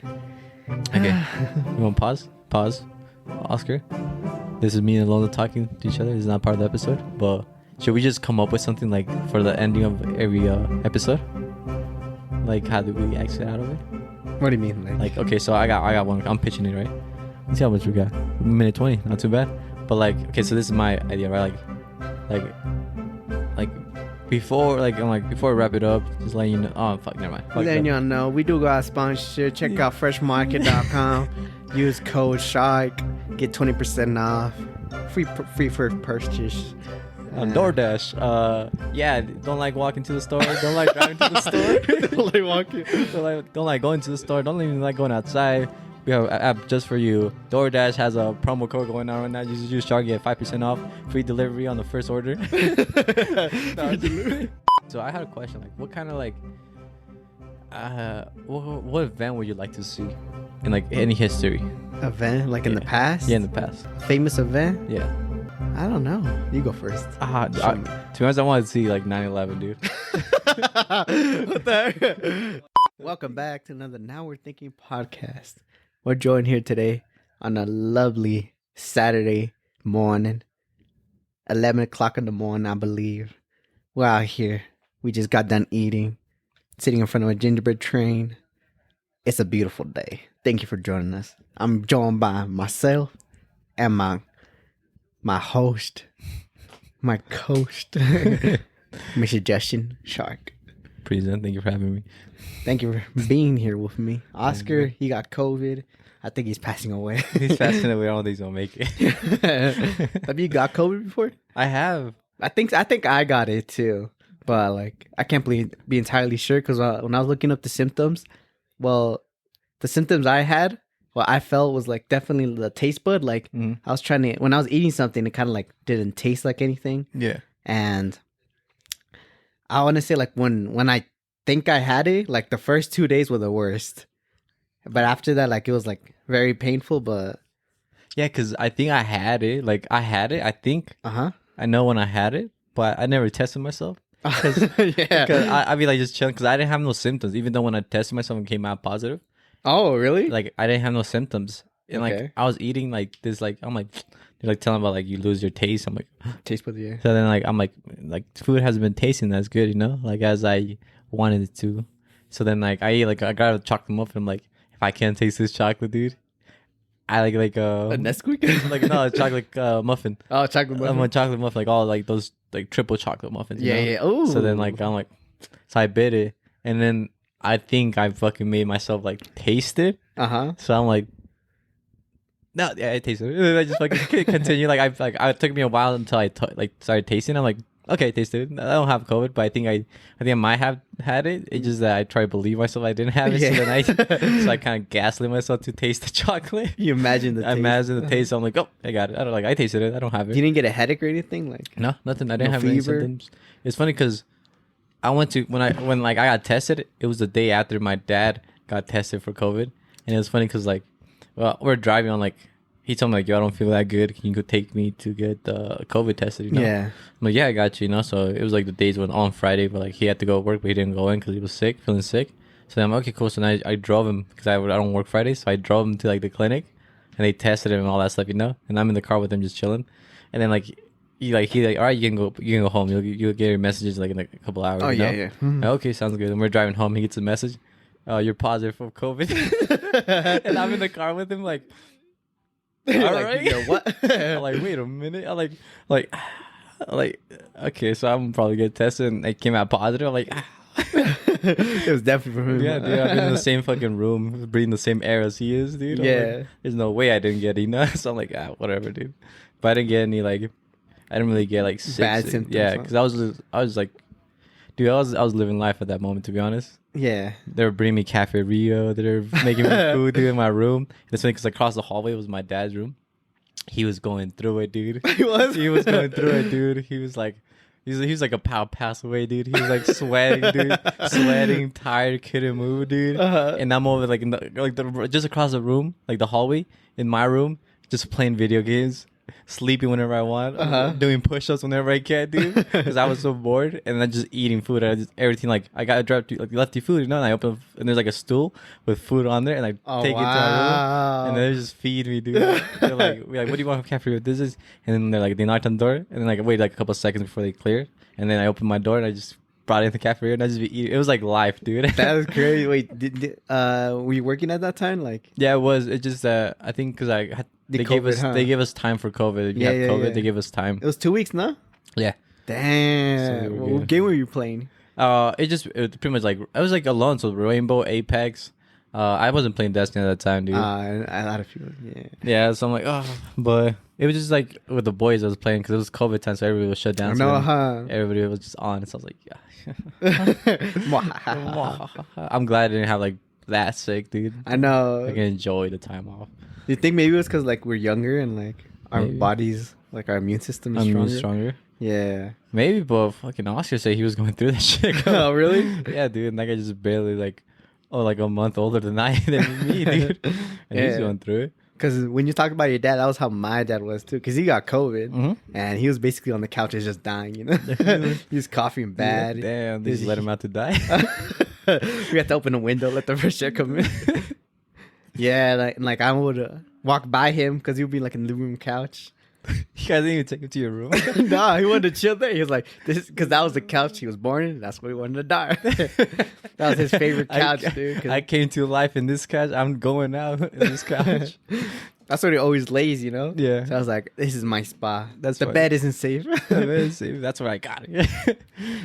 Okay. You want to pause? Pause. Oscar? This is me and Alonso talking to each other. This is not part of the episode. But should we just come up with something like for the ending of every episode? Like, how do we exit out of it? What do you mean? Like, okay, so I got one. I'm pitching it, right? Let's see how much we got. Minute 20. Not too bad. But like, okay, so this is my idea, right? Like before we wrap it up, just letting you know. Oh fuck, never mind. Letting y'all know we do got a sponsorship. Check out freshmarket.com. Use code SHARK. Get 20% off. Free first purchase. On DoorDash. Yeah, don't like walking to the store. Don't like driving to the store. Don't like walking. Don't like going to the store. Don't even like going outside. We have an app just for you. DoorDash has a promo code going on right now. You just use Shark, get 5% off, free delivery on the first order. So I had a question. Like, what kind of like, what event would you like to see in like any history? Event like in the past? Yeah, in the past. Famous event? Yeah. I don't know. You go first. To be honest, I want to see like 9/11, dude. What the heck? Welcome back to another Now We're Thinking podcast. We're joined here today on a lovely Saturday morning. 11 o'clock in the morning, I believe. We're out here. We just got done eating. Sitting in front of a gingerbread train. It's a beautiful day. Thank you for joining us. I'm joined by myself and my host, my co-host, Mr. Justen Shark. Present. Thank you for having me. Thank you for being here with me. Oscar, he got COVID. I think he's passing away. He's passing away. I don't think he's gonna make it. Have you got COVID before? I have. I think I got it too, but like I can't be entirely sure because when I was looking up the symptoms, the symptoms I had, what I felt was like definitely the taste bud. Like I was trying to when I was eating something, it kind of like didn't taste like anything. Yeah, and I want to say like when I think I had it, like the first 2 days were the worst. But after that, like it was like very painful, but yeah, because I think I had it. Like I had it. I think I know when I had it, but I never tested myself. Because I'd be like just chilling because I didn't have no symptoms. Even though when I tested myself and came out positive. Oh, really? Like I didn't have no symptoms, and like I was eating like this. Like I'm like, they're like telling about like you lose your taste. I'm like taste buds, yeah. So then like I'm like food hasn't been tasting as good, you know, like as I wanted it to. So then like I ate like I got a chocolate muffin. I'm like, if I can't taste this chocolate, dude, I like a Nesquik? Like no, a chocolate muffin. Oh, chocolate muffin. I'm a chocolate muffin, like all like those like triple chocolate muffins. Yeah, you know? yeah. Oh. So then like I'm like, so I bit it, and then I think I fucking made myself like taste it. So I'm like, no, yeah, I tasted it. I just fucking continue. Like it took me a while until I started tasting. I'm like, okay, I tasted it. I don't have COVID, but I think I might have had it. It's just that I try to believe myself I didn't have it. Yeah. So I kind of gaslit myself to taste the chocolate. You imagine the taste. I imagine the taste. I'm like, oh, I got it. I tasted it. I don't have it. You didn't get a headache or anything? Like no, nothing. I didn't have fever? Any symptoms. It's funny because I went to when I got tested. It was the day after my dad got tested for COVID, and it was funny because like, well, we're driving on like. He told me like, yo, I don't feel that good. Can you go take me to get COVID tested? You know? Yeah. I'm like, yeah, I got you. You know, so it was like the days when on Friday, but like he had to go to work, but he didn't go in because he was sick, feeling sick. So then I'm like, okay, cool. So then I drove him because I don't work Fridays, so I drove him to like the clinic, and they tested him and all that stuff, you know. And I'm in the car with him just chilling, and then like he all right, you can go home. You'll get your messages like in a couple hours. Oh you know? yeah. Mm-hmm. Okay, sounds good. And we're driving home. He gets a message. You're positive for COVID, and I'm in the car with him like. All right. Yo, what? I'm like, wait a minute. I'm like, okay, so I'm probably get tested, and it came out positive. I'm like, it was definitely for him. Yeah, dude. I've been in the same fucking room, breathing the same air as he is, dude. Like, there's no way I didn't get it, you know? So I'm like, whatever, dude. But I didn't get any like, I didn't really get like bad symptoms. Yeah, because I was like, dude, I was living life at that moment, to be honest. Yeah. They were bringing me Cafe Rio. They were making me food, dude, in my room. It's funny because across the hallway was my dad's room. He was going through it, dude. He was going through it, dude. He was like a pow pass away, dude. He was like sweating, dude. Sweating, tired, couldn't move, dude. And I'm over like just across the room, like the hallway in my room, just playing video games. sleeping whenever I want, doing doing push-ups whenever I can, dude. Because I was so bored, and then just eating food. I just everything like I got to drop like lefty food, you know. And I open and there's like a stool with food on there, and I take it to my room, and they just feed me, dude. They're like, we're like, what do you want for cafeteria? This is, and then they're like, they knocked on the door, and then like I waited like a couple of seconds before they cleared, and then I opened my door and I just brought it in the cafeteria and I just be eating. It was like life, dude. That was crazy. Wait, were you working at that time? Like, yeah, it was. It just I think because I had, they gave us they gave us time for COVID. If you have COVID, they gave us time. It was 2 weeks, no? Yeah. Damn. So what game were you playing? It was pretty much like I was like alone. So Rainbow, Apex. I wasn't playing Destiny at that time, dude. A lot of people. Yeah. Yeah, so I'm like, oh, but it was just like with the boys I was playing because it was COVID time, so everybody was shut down. No, so everybody was just on. So I was like, yeah. I'm glad I didn't have like that sick, dude. I know. I can enjoy the time off. Do you think maybe it was because like we're younger and like our bodies, like our immune system is stronger? Yeah. Maybe, but fucking Oscar said he was going through that shit. Oh, really? Yeah, dude. And that guy just barely like, like a month older than me, dude. And he's going through it. Because when you talk about your dad, that was how my dad was too. Because he got COVID, and he was basically on the couches just dying. You know, he was coughing bad. Yeah, damn, they just let him out to die. We had to open the window, let the fresh air come in. Yeah, like I would walk by him because he would be like in the living room couch. You guys didn't even take him to your room. Nah, he wanted to chill there. He was like, "This," because that was the couch he was born in. That's where he wanted to die. That was his favorite couch, dude. I came to life in this couch. I'm going out in this couch. That's where he always lays, you know. Yeah. So I was like, "This is my spot. That's the bed isn't safe." The bed is safe. That's where I got it.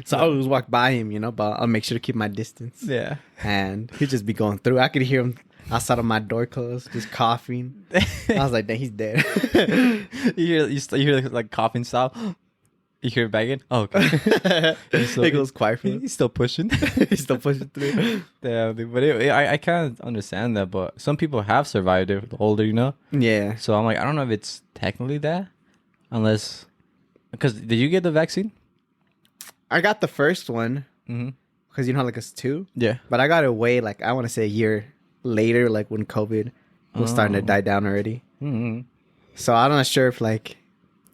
So I always walk by him, you know, but I'll make sure to keep my distance. Yeah. And he'd just be going through. I could hear him outside of my door closed, just coughing. I was like, "Dang, he's dead." you hear like coughing style. You hear it back in. Oh, okay. It goes quiet for him. He's still pushing. He's still pushing through. Yeah, but I kind of understand that. But some people have survived it older, you know. Yeah. So I'm like, I don't know if it's technically that, unless because did you get the vaccine? I got the first one Mm-hmm. because you know, like it's 2. Yeah. But I got it way like I want to say a year later, like when COVID was starting to die down already. Mm-hmm. So I'm not sure if like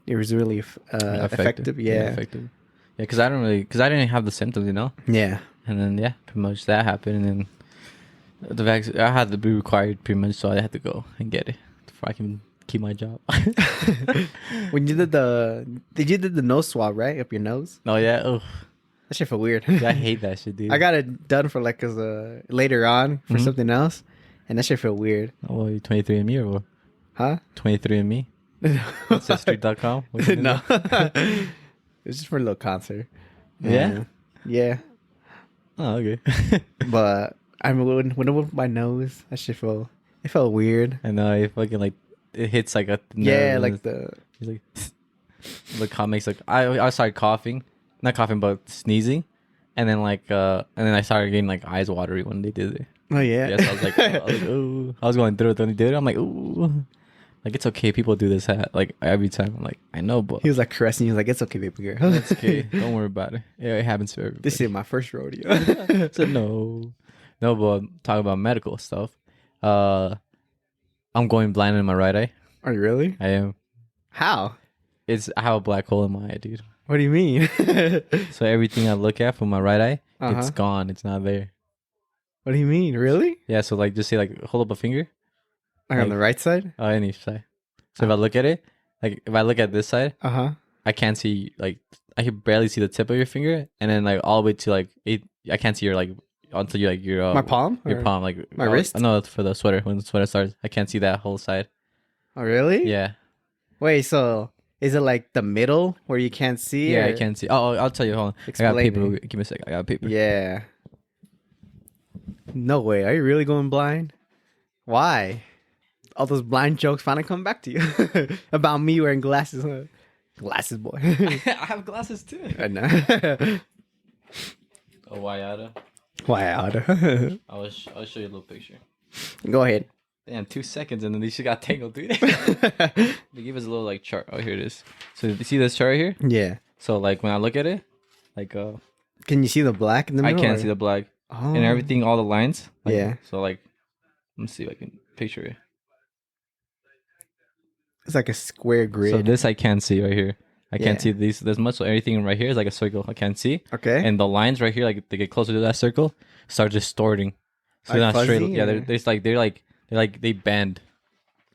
it was really effective. Yeah, effective. Yeah, because I didn't have the symptoms, you know. Yeah. And then pretty much that happened, and then the vaccine I had to be required pretty much, so I had to go and get it before I can keep my job. When you did the nose swab right up your nose? Oh yeah. Oh, that shit felt weird. I hate that shit, dude. I got it done for like later on for something else, and that shit felt weird. Oh, you 23andMe or what? Huh? 23andMe. Ancestry.com. No. It's just for a little concert. Yeah. Yeah. Oh, okay. But I mean, when it went my nose, that shit felt weird. I know it fucking like it hits like a yeah, like like the comics like I started coughing, not coughing but sneezing, and then I started getting like eyes watery when they did it. Oh yeah. Yes, I was like, ooh. I was going through it when they did it. I'm like, ooh. Like, it's okay. People do this like every time. I'm like, I know, but he was like caressing. He was like, "It's okay, baby girl. It's okay. Don't worry about it. Yeah, it happens to everybody." This is my first rodeo. So no, but talk about medical stuff. I'm going blind in my right eye. Are you really? I am. How? I have a black hole in my eye, dude. What do you mean? So everything I look at from my right eye, it's gone. It's not there. What do you mean? Really? Yeah. So like, just say like, hold up a finger. Like on the right side? Oh, any side. So if I look at it, like if I look at this side, I can't see like I can barely see the tip of your finger, and then like all the way to like I can't see your like until you like your my palm, your palm, like my wrist. No, for the sweater when the sweater starts, I can't see that whole side. Oh really? Yeah. Wait, so is it like the middle where you can't see? Yeah, or? I can't see. Oh, I'll tell you. Hold on. Explain I got paper. it. Give me a sec. I got paper. Yeah. No way. Are you really going blind? Why? All those blind jokes finally come back to you about me wearing glasses. Huh? Glasses, boy. I have glasses too. I know. Oh, why oughta? Why oughta? I'll show you a little picture. Go ahead. Damn, 2 seconds and then these shit got tangled, dude. They gave us a little like chart. Oh, here it is. So you see this chart right here? Yeah. So like when I look at it, like can you see the black in the middle? I can't see the black. Oh. And everything, all the lines. Like, yeah. So like, let me see if I can picture it. It's like a square grid. So this I can't see right here. I can't Yeah. see these. There's much. So everything right here is like a circle. I can't see. Okay. And the lines right here, like they get closer to that circle, start distorting. So Like they're not straight. fuzzy, Yeah, or- they bend.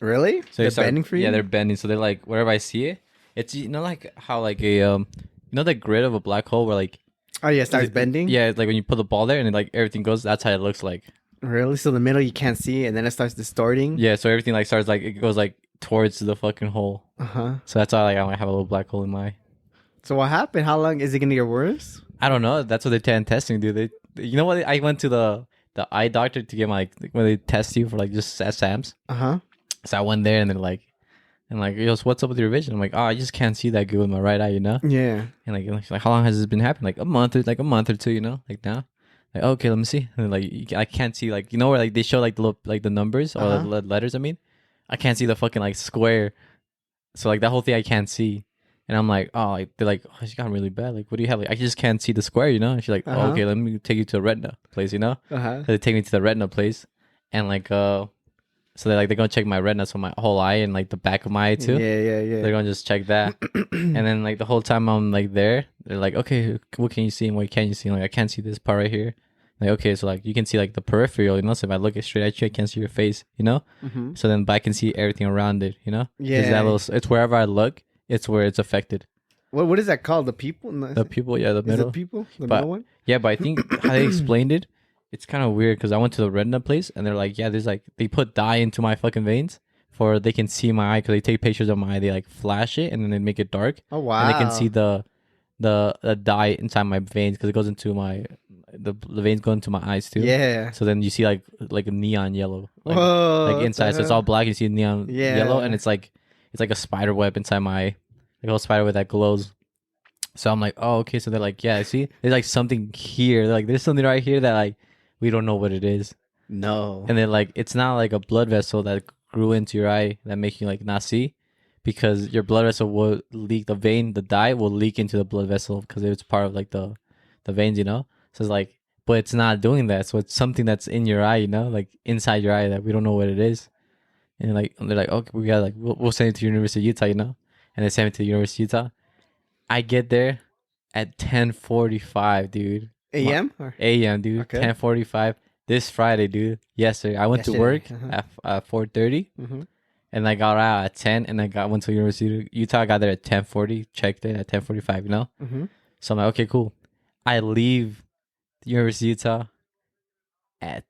Really? So They're start, bending for you? Yeah, they're bending. So they're like wherever I see it, it's like how like a the grid of a black hole where like Oh, yeah, it starts bending? Yeah, it's like when you put the ball there and like everything goes. That's how it looks like. Really? So the middle you can't see and then it starts distorting? Yeah, so everything like starts like it goes like towards the fucking hole. Uh-huh. So that's why like I might have a little black hole in my eye. So what happened? How long is it going to get worse? I don't know. That's what they tend testing, dude. You know what? I went to the eye doctor to get my when they test you for like just SAMs. Uh-huh. So I went there and they're like, yo, so what's up with your vision? I'm like, oh, I just can't see that good with my right eye, you know? Yeah. And like how long has this been happening? Like a month or two, you know? Like now. Like, okay, let me see. And like I can't see like where like they show like the little, like the numbers or the letters, I mean. I can't see the fucking like square. So like that whole thing I can't see. And I'm like, oh, like, they're like, oh, she got really bad. Like, what do you have? Like, I just can't see the square, you know? And she's like, oh, okay, let me take you to a retina place, you know? Uh-huh. So they take me to the retina place, and like, so they're gonna check my retina, so my whole eye and like the back of my eye too. Yeah. They're gonna just check that, and then like the whole time I'm like there, they're like, okay, what can you see and what can you see? And, like, I can't see this part right here. Like, okay, so like you can see like the peripheral, you know. So if I look straight at you, I can't see your face, you know. Mm-hmm. So then, but I can see everything around it, you know. 'Cause Yeah. that little, it's wherever I look, it's where it's affected. What is that called? The people? The people, yeah, the Is middle. it people? The But- middle one? Yeah, but I think how they explained it, it's kind of weird because I went to the retina place and they're like, yeah, there's like they put dye into my fucking veins for they can see my eye because they take pictures of my eye, they like flash it and then they make it dark Oh, wow. and they can see the dye inside my veins because it goes into my the veins go into my eyes too. Yeah. So then you see like a neon yellow, Whoa, like what inside. the So it's all hell? black. You see neon Yeah. yellow, and it's like a spider web inside my eye, like a little spider web that glows. So I'm like, oh, okay. So they're like, yeah, see, there's like something here. They're like, there's something right here that like we don't know what it is. No. And then like it's not like a blood vessel that grew into your eye that makes you like not see, because your blood vessel will leak, the vein, the dye will leak into the blood vessel because it's part of like the veins, you know. So it's like, but it's not doing that. So it's something that's in your eye, you know, like inside your eye that we don't know what it is. And like they're like, okay, we got like we'll send it to University of Utah, you know. And they sent me to the University of Utah. I get there at 10:45, dude. AM? Or? A.M., dude. Okay. 10:45 this Friday, dude. Yesterday, I went to work at 4:30, Mm-hmm. and I got out at 10, and I went to University of Utah. I got there at 10:40, checked in at 10:45. You know, Mm-hmm. so I'm like, okay, cool. I leave the University of Utah at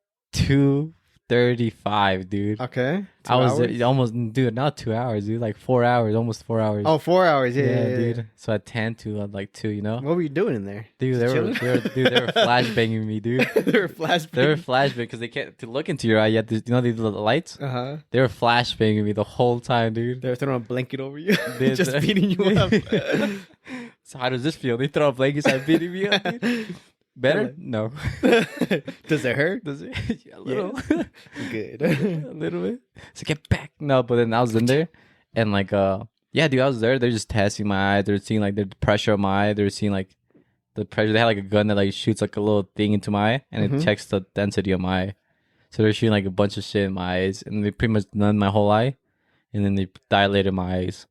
2:35, dude. Okay. I was hours? there almost, dude, not 2 hours, dude. Like 4 hours, almost 4 hours. Oh, 4 hours. Yeah, dude. So at 10 to like 2, you know. What were you doing in there? Dude, Just they were flashbanging me, dude. They were flashbang. They were flashbang because they can't to look into your eye. You have to, you know, these little lights. Uh-huh. They were flashbanging me the whole time, dude. They were throwing a blanket over you. They- Just beating you up. So how does this feel? They throw a blanket, start beating me up. Dude. Better? No. Does it hurt? Does it? Yeah, a little. Good. A little bit. So get back. No, but then I was in there, and like, yeah, dude, I was there. They're just testing my eye. They're seeing like the pressure of my eye. They're seeing like the pressure. They had like a gun that like shoots like a little thing into my eye, and it checks the density of my eye. So they're shooting like a bunch of shit in my eyes, and they pretty much done my whole eye, and then they dilated my eyes.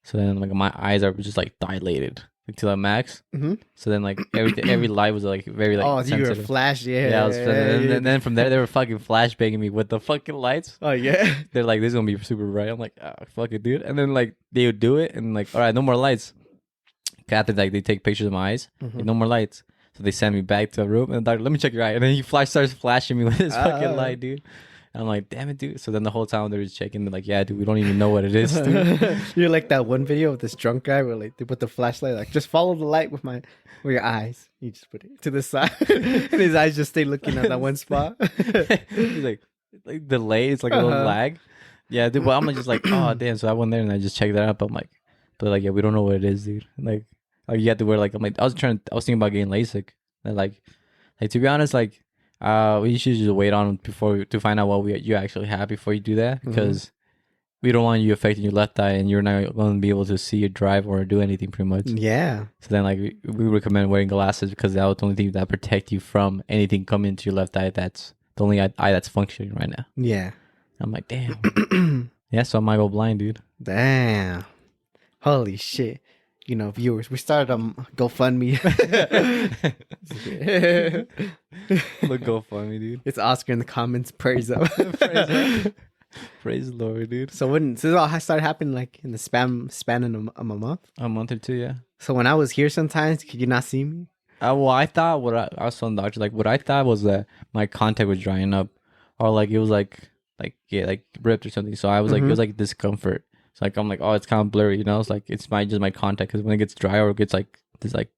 So then like my eyes are just like dilated like, to the max. Mm-hmm. So then like every light was like very like Oh, you were sensitive. flash. Yeah. Yeah, I was, and then from there they were fucking flashbanging me with the fucking lights. Oh, yeah. They're like, this is gonna be super bright. I'm like, oh, fuck it, dude. And then like they would do it, and like, all right, no more lights. After like they take pictures of my eyes, like, no more lights. So they send me back to the room, and the doctor, let me check your eye. And then he starts flashing me with his fucking light, dude. And I'm like, damn it, dude. So then the whole time they're just checking, they're like, yeah, dude, we don't even know what it is, dude. You're like that one video of this drunk guy where like they put the flashlight, like just follow the light with your eyes. You just put it to the side, and his eyes just stay looking at that one spot. He's like delay, it's like a little lag. Yeah, dude. But I'm just like, oh damn. So I went there and I just checked that out. But I'm like, yeah, we don't know what it is, dude. Like you have to wear like, I'm like, I was thinking about getting LASIK. And like to be honest, like we should just wait on to find out what you actually have before you do that, because we don't want you affecting your left eye and you're not going to be able to see or drive or do anything pretty much. Yeah. So then like we recommend wearing glasses because that's the only thing that protect you from anything coming into your left eye. That's the only eye that's functioning right now. Yeah. I'm like, damn. Yeah, so I might go blind, dude. Damn. Holy shit. You know, viewers, we started GoFundMe. Look, GoFundMe, dude. It's Oscar in the comments. Praise up. Praise the Lord, dude. So this all started happening like in the span of a month? A month or two, yeah. So when I was here sometimes, could you not see me? Well, I thought I was telling the doctor, like, what I thought was that my contact was drying up, or like it was like ripped or something. So I was like, it was like discomfort. So like I'm like, oh, it's kind of blurry, you know. It's like it's just my contact, because when it gets dry or it gets like this like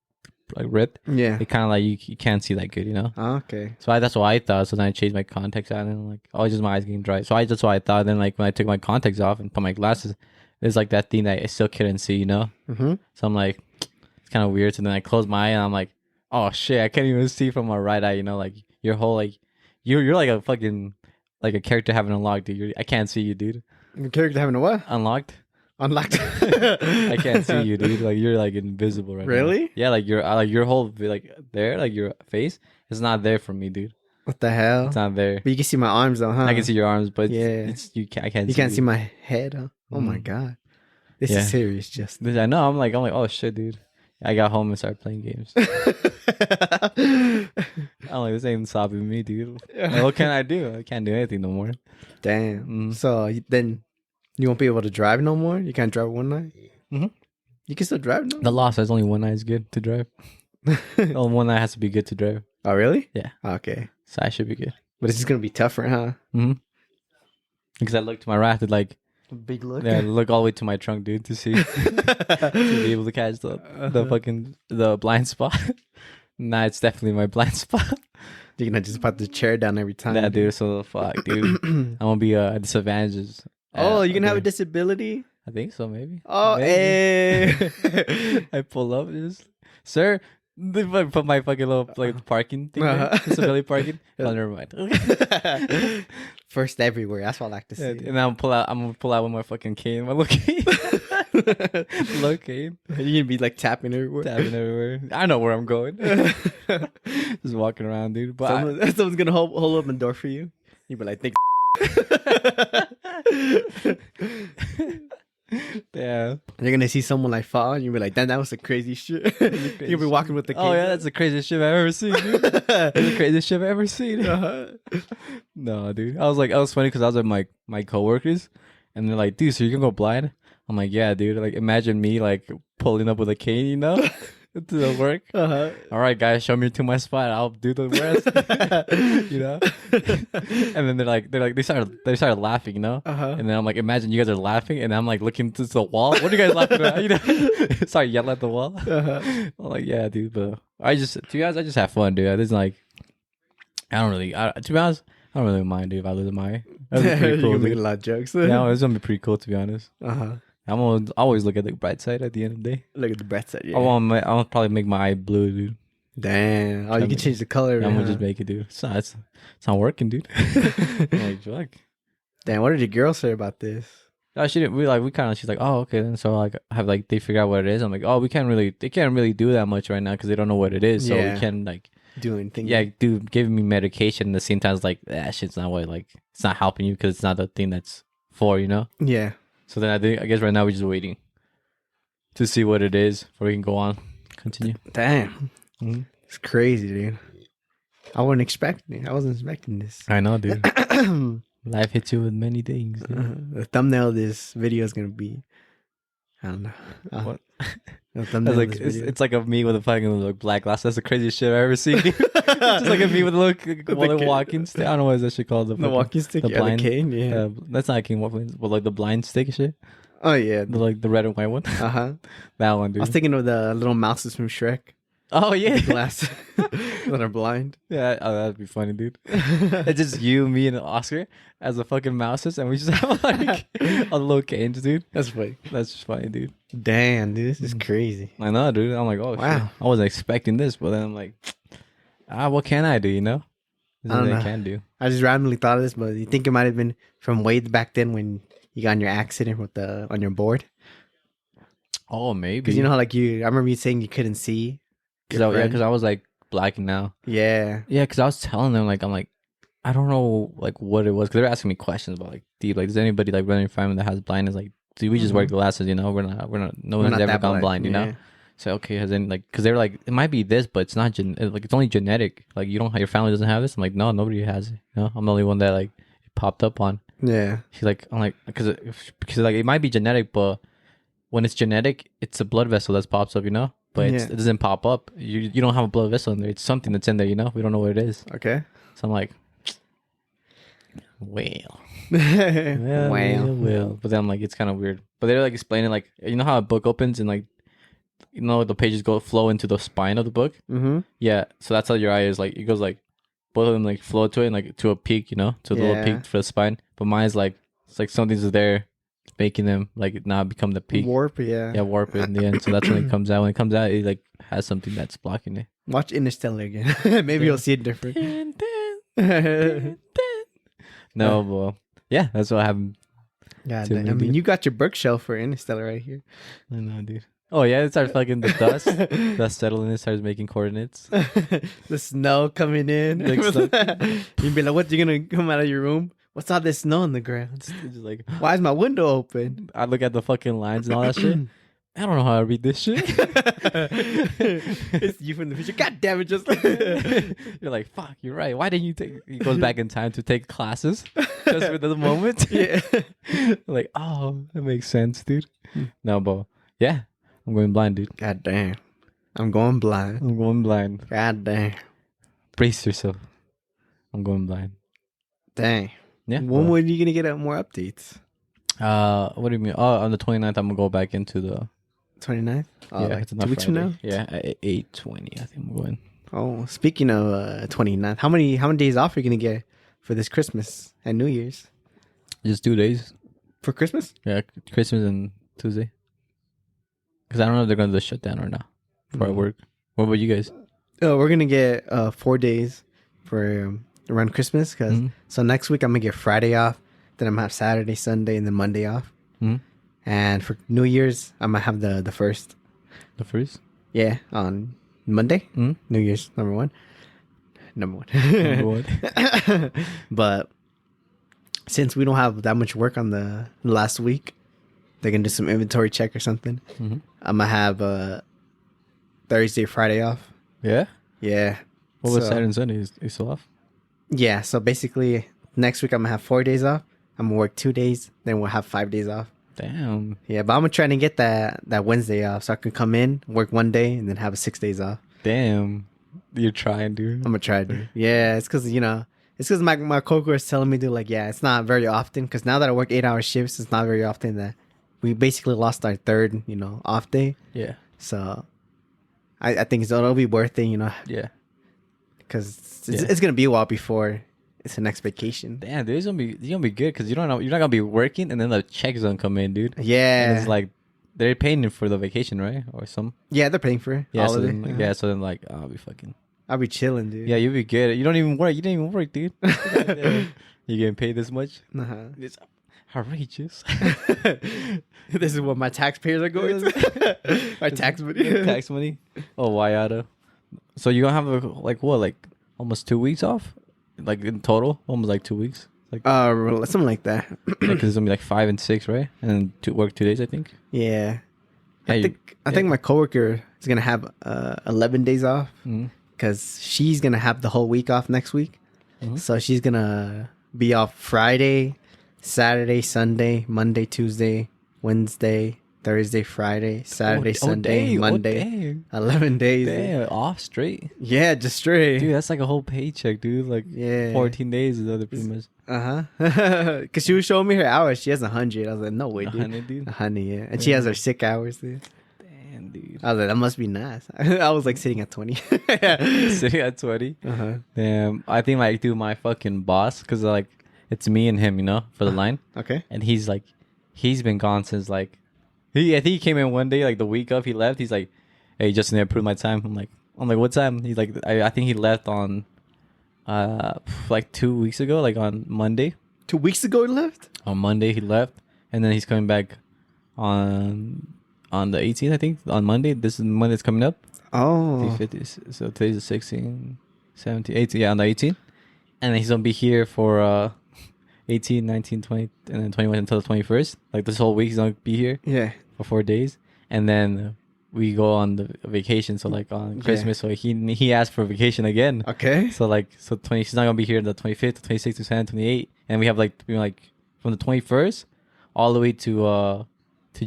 ripped, Yeah. it kind of like you can't see that good, you know. Okay. So that's what I thought. So then I changed my contacts out, and I'm like, oh, it's just my eyes getting dry. So that's what I thought. Then like when I took my contacts off and put my glasses, there's like that thing that I still couldn't see, you know. Mm-hmm. So I'm like, it's kind of weird. So then I close my eye and I'm like, oh shit, I can't even see from my right eye, you know. Like your whole like you're like a fucking like a character having unlocked, dude. I can't see you, dude. The character having a what? Unlocked. Unlocked. I can't see you, dude. Like you're like invisible right now. Really? Yeah, like your whole like there, like your face is not there for me, dude. What the hell? It's not there. But you can see my arms though, huh? I can see your arms, but Yeah. I can't. You can't see my head, huh? Oh my god. This is serious, just. I know. I'm like, oh shit, dude. I got home and started playing games. I'm like, this ain't stopping me, dude. Like, what can I do? I can't do anything no more. Damn. So then you won't be able to drive no more? You can't drive one night? Mm-hmm. You can still drive no? The law says only one eye is good to drive. Only one eye has to be good to drive. Oh, really? Yeah. Okay. So I should be good. But it's just going to be tougher, huh? Mm-hmm. Because I looked to my right, I had to like... Big look. Yeah, look all the way to my trunk, dude, to see. To be able to catch the blind spot. Nah, it's definitely my blind spot. You're going to just put the chair down every time. Yeah, dude, so fuck, dude. I'm going to be at disadvantages. Oh, you're going to have a disability? I think so, maybe. Oh, maybe. hey. I pull up, just, sir, they put my fucking little like parking thing there, disability parking. Oh, never mind. First everywhere. That's what I like to see. Yeah, and then I'm gonna pull out with my fucking cane, my little cane. Little cane. You're gonna be like tapping everywhere. I know where I'm going. Just walking around, dude. But someone's gonna hold open the door for you. You be like, think. Yeah. You're gonna see someone like fall and you'll be like, damn, that was the crazy shit. You'll be walking with the cane. Oh yeah, that's the craziest shit I've ever seen, dude. That's the craziest shit I've ever seen. No, dude. I was funny because I was with my coworkers and they're like, dude, so you're gonna go blind? I'm like, yeah, dude. Like imagine me like pulling up with a cane, you know? To the work. All right, guys, show me to my spot. I'll do the rest. You know. And then they started laughing, you know. And then I'm like, imagine you guys are laughing, and I'm like looking to the wall. What are you guys laughing at? You know. Sorry, yell at the wall. I'm like, yeah, dude. But to be honest, I just have fun, dude. It's like, to be honest, I don't really mind, dude. If I lose my eye, that'd be pretty cool. Make a lot of jokes. Yeah, it's gonna be pretty cool, to be honest. I'm always look at the bright side at the end of the day. Look at the bright side. Yeah. I'll probably make my eye blue, dude. Damn. Oh, you can change the color. I'm gonna just make it, dude. It's not working, dude. Like, fuck. Damn. What did your girl say about this? No, she didn't. She's like, oh, okay. Then so like, they figure out what it is. I'm like, oh, they can't really do that much right now because they don't know what it is. So we can like do anything. Yeah, giving me medication at the same time. It's like that shit's not what it's not helping you because it's not the thing that's for, you know. Yeah. So then I guess right now we're just waiting to see what it is before we can go on. Continue. Damn. Mm-hmm. It's crazy, dude. I wasn't expecting it. I wasn't expecting this. I know, dude. Life hits you with many things. The thumbnail of this video is going to be, I don't know. What? It's like a me with a fucking black glasses. That's the craziest shit I've ever seen. Just like a me with a walking stick. I don't know what is that shit called. The walking stick? The blind cane? Yeah. That's not a cane walking, but like the blind stick and shit. Oh, yeah. The red and white one. That one, dude. I was thinking of the little mouses from Shrek. Oh, yeah. The glass that are blind. Yeah, that'd be funny, dude. It's just you, me, and Oscar as a fucking mouses, and we just have like a little canes, dude. That's funny. That's just funny, dude. Damn, dude, this is crazy. I know, dude. I'm like, oh, wow. Shit. I wasn't expecting this, but then I'm like, what can I do, you know? I don't know. I can do. I just randomly thought of this, but you think it might have been from way back then when you got in your accident with on your board? Oh, maybe. Because you know how like I remember you saying you couldn't see. Because I was like blacking out. Yeah. Yeah, because I was telling them I'm like, I don't know like what it was. Because they were asking me questions about like, dude, like, does anybody like running your family that has blindness? Like, dude, we just wear glasses, you know. We're not. No one's not ever that gone blind, you know. yeah. So okay, has any like because they were like it might be this, but it's not like it's only genetic. Like you don't, your family doesn't have this. I'm like, no, nobody has it. You know, I'm the only one that like it popped up on. Yeah. She's like, I'm like because like it might be genetic, but when it's genetic, it's a blood vessel that pops up, you know. But it doesn't pop up. You don't have a blood vessel in there. It's something that's in there, you know. We don't know what it is. Okay. So I'm like, well. Well. But then I'm like, it's kind of weird. But they're like explaining like, you know how a book opens and like, you know, the pages flow into the spine of the book. Mm-hmm. Yeah, so that's how your eye is like. It goes like, both of them like flow to it and like to a peak, you know, to a little peak for the spine. But mine's like, it's like something's there, making them like not become the peak. Warp, yeah, warp it in the end. So that's when it comes out. When it comes out, it like has something that's blocking it. Watch Interstellar again. Maybe you'll see it different. No, well, yeah, that's what happened. Yeah, I mean, you got your bookshelf for Interstellar right here. I know, dude. Oh yeah, it starts fucking the dust settling in, starts making coordinates. The snow coming in. You'd be like, "What? You gonna come out of your room? What's all this snow on the ground? It's just like, why is my window open?" I look at the fucking lines and all that shit. I don't know how to read this shit. It's you from the future. God damn it! Just you're like, fuck. You're right. Why didn't you take? He goes back in time to take classes just for the moment. Yeah. Like, oh, that makes sense, dude. No, but yeah, I'm going blind, dude. God damn, I'm going blind. I'm going blind. God damn. Brace yourself. I'm going blind. Dang. Yeah. When were you gonna get more updates? What do you mean? Oh, on the 29th, I'm gonna go back into the 29th? Oh, yeah, like it's 2 weeks from now? Yeah, at 8:20, I think I'm going. Oh, speaking of 29th, how many days off are you gonna get for this Christmas and New Year's? Just 2 days. For Christmas? Yeah, Christmas and Tuesday. Because I don't know if they're gonna do the shutdown or not for work. What about you guys? We're gonna get 4 days for around Christmas. So next week I'm gonna get Friday off. Then I'm gonna have Saturday, Sunday, and then Monday off. Mm-hmm. And for New Year's, I'm gonna have the first. The first? Yeah, on Monday. Mm-hmm. New Year's number one. But since we don't have that much work on the last week, they're gonna do some inventory check or something. Mm-hmm. I'm gonna have Thursday, Friday off. Yeah? Yeah. What was Saturday and Sunday? Is still off? Yeah, so basically next week I'm gonna have 4 days off. I'm gonna work 2 days, then we'll have 5 days off. Damn. Yeah, but I'm gonna try to get that Wednesday off so I can come in, work 1 day, and then have 6 days off. Damn. You're trying, dude. I'm gonna try to. Yeah, it's because, my coworker is telling me to, like, yeah, it's not very often, because now that I work 8-hour shifts, it's not very often that we basically lost our third, off day. Yeah. So I think it'll be worth it, Yeah. because it's gonna be a while before it's the next vacation. Damn, dude, it's gonna be good because you're not gonna be working and then the checks don't come in, dude. Yeah. And it's like they're paying for the vacation, right? Or some. Yeah, they're paying for it. Yeah. All So of then, it. so then like I'll be fucking. I'll be chilling, dude. Yeah, you'll be good. You don't even work. You didn't even work, dude. You getting paid this much? Uh-huh. It's outrageous. This is what my taxpayers are going to. My tax money. Tax money. Oh, Wayada. So you gonna have like almost 2 weeks off? Like in total, almost like 2 weeks. Like something like that. because it's gonna be like 5 and 6, right? And work 2 days, I think. Yeah. Yeah, I think my coworker is gonna have 11 days off Mm-hmm. because she's gonna have the whole week off next week. Mm-hmm. So she's gonna be off Friday, Saturday, Sunday, Monday, Tuesday, Wednesday, Thursday, Friday, Saturday, Sunday, Monday. 11 days. Damn, off straight. Yeah, just straight. Dude, that's like a whole paycheck, dude. Like Yeah. 14 days is other pretty much. Because she was showing me her hours. She has 100. I was like, no way, dude. 100, dude. 100, yeah. And she has her sick hours, dude. Damn, dude. I was like, that must be nice. I was like sitting at 20. Sitting at 20. Uh-huh. Damn, I think like do my fucking boss because like it's me and him, for the line. Okay. And he's been gone since like I think he came in one day like the week of he left. He's like, hey, Justin, I approved my time. I'm like, what time? He's like, I think he left on like 2 weeks ago, like on Monday. 2 weeks ago he left? On Monday he left, and then he's coming back on the 18th, I think, on Monday. This is Monday that's coming up. Oh. 50, so today's the 16th, 17th, 18th, yeah, on the 18th. And then he's gonna be here for 18, 19, 20, and then 21 until the 21st. Like this whole week he's gonna be here Yeah. for 4 days, and then we go on the vacation. So like on Christmas, so he asked for a vacation again. Okay. So like she's not gonna be here the 25th, the 26th, 27th, 28th, and we have like from the 21st all the way to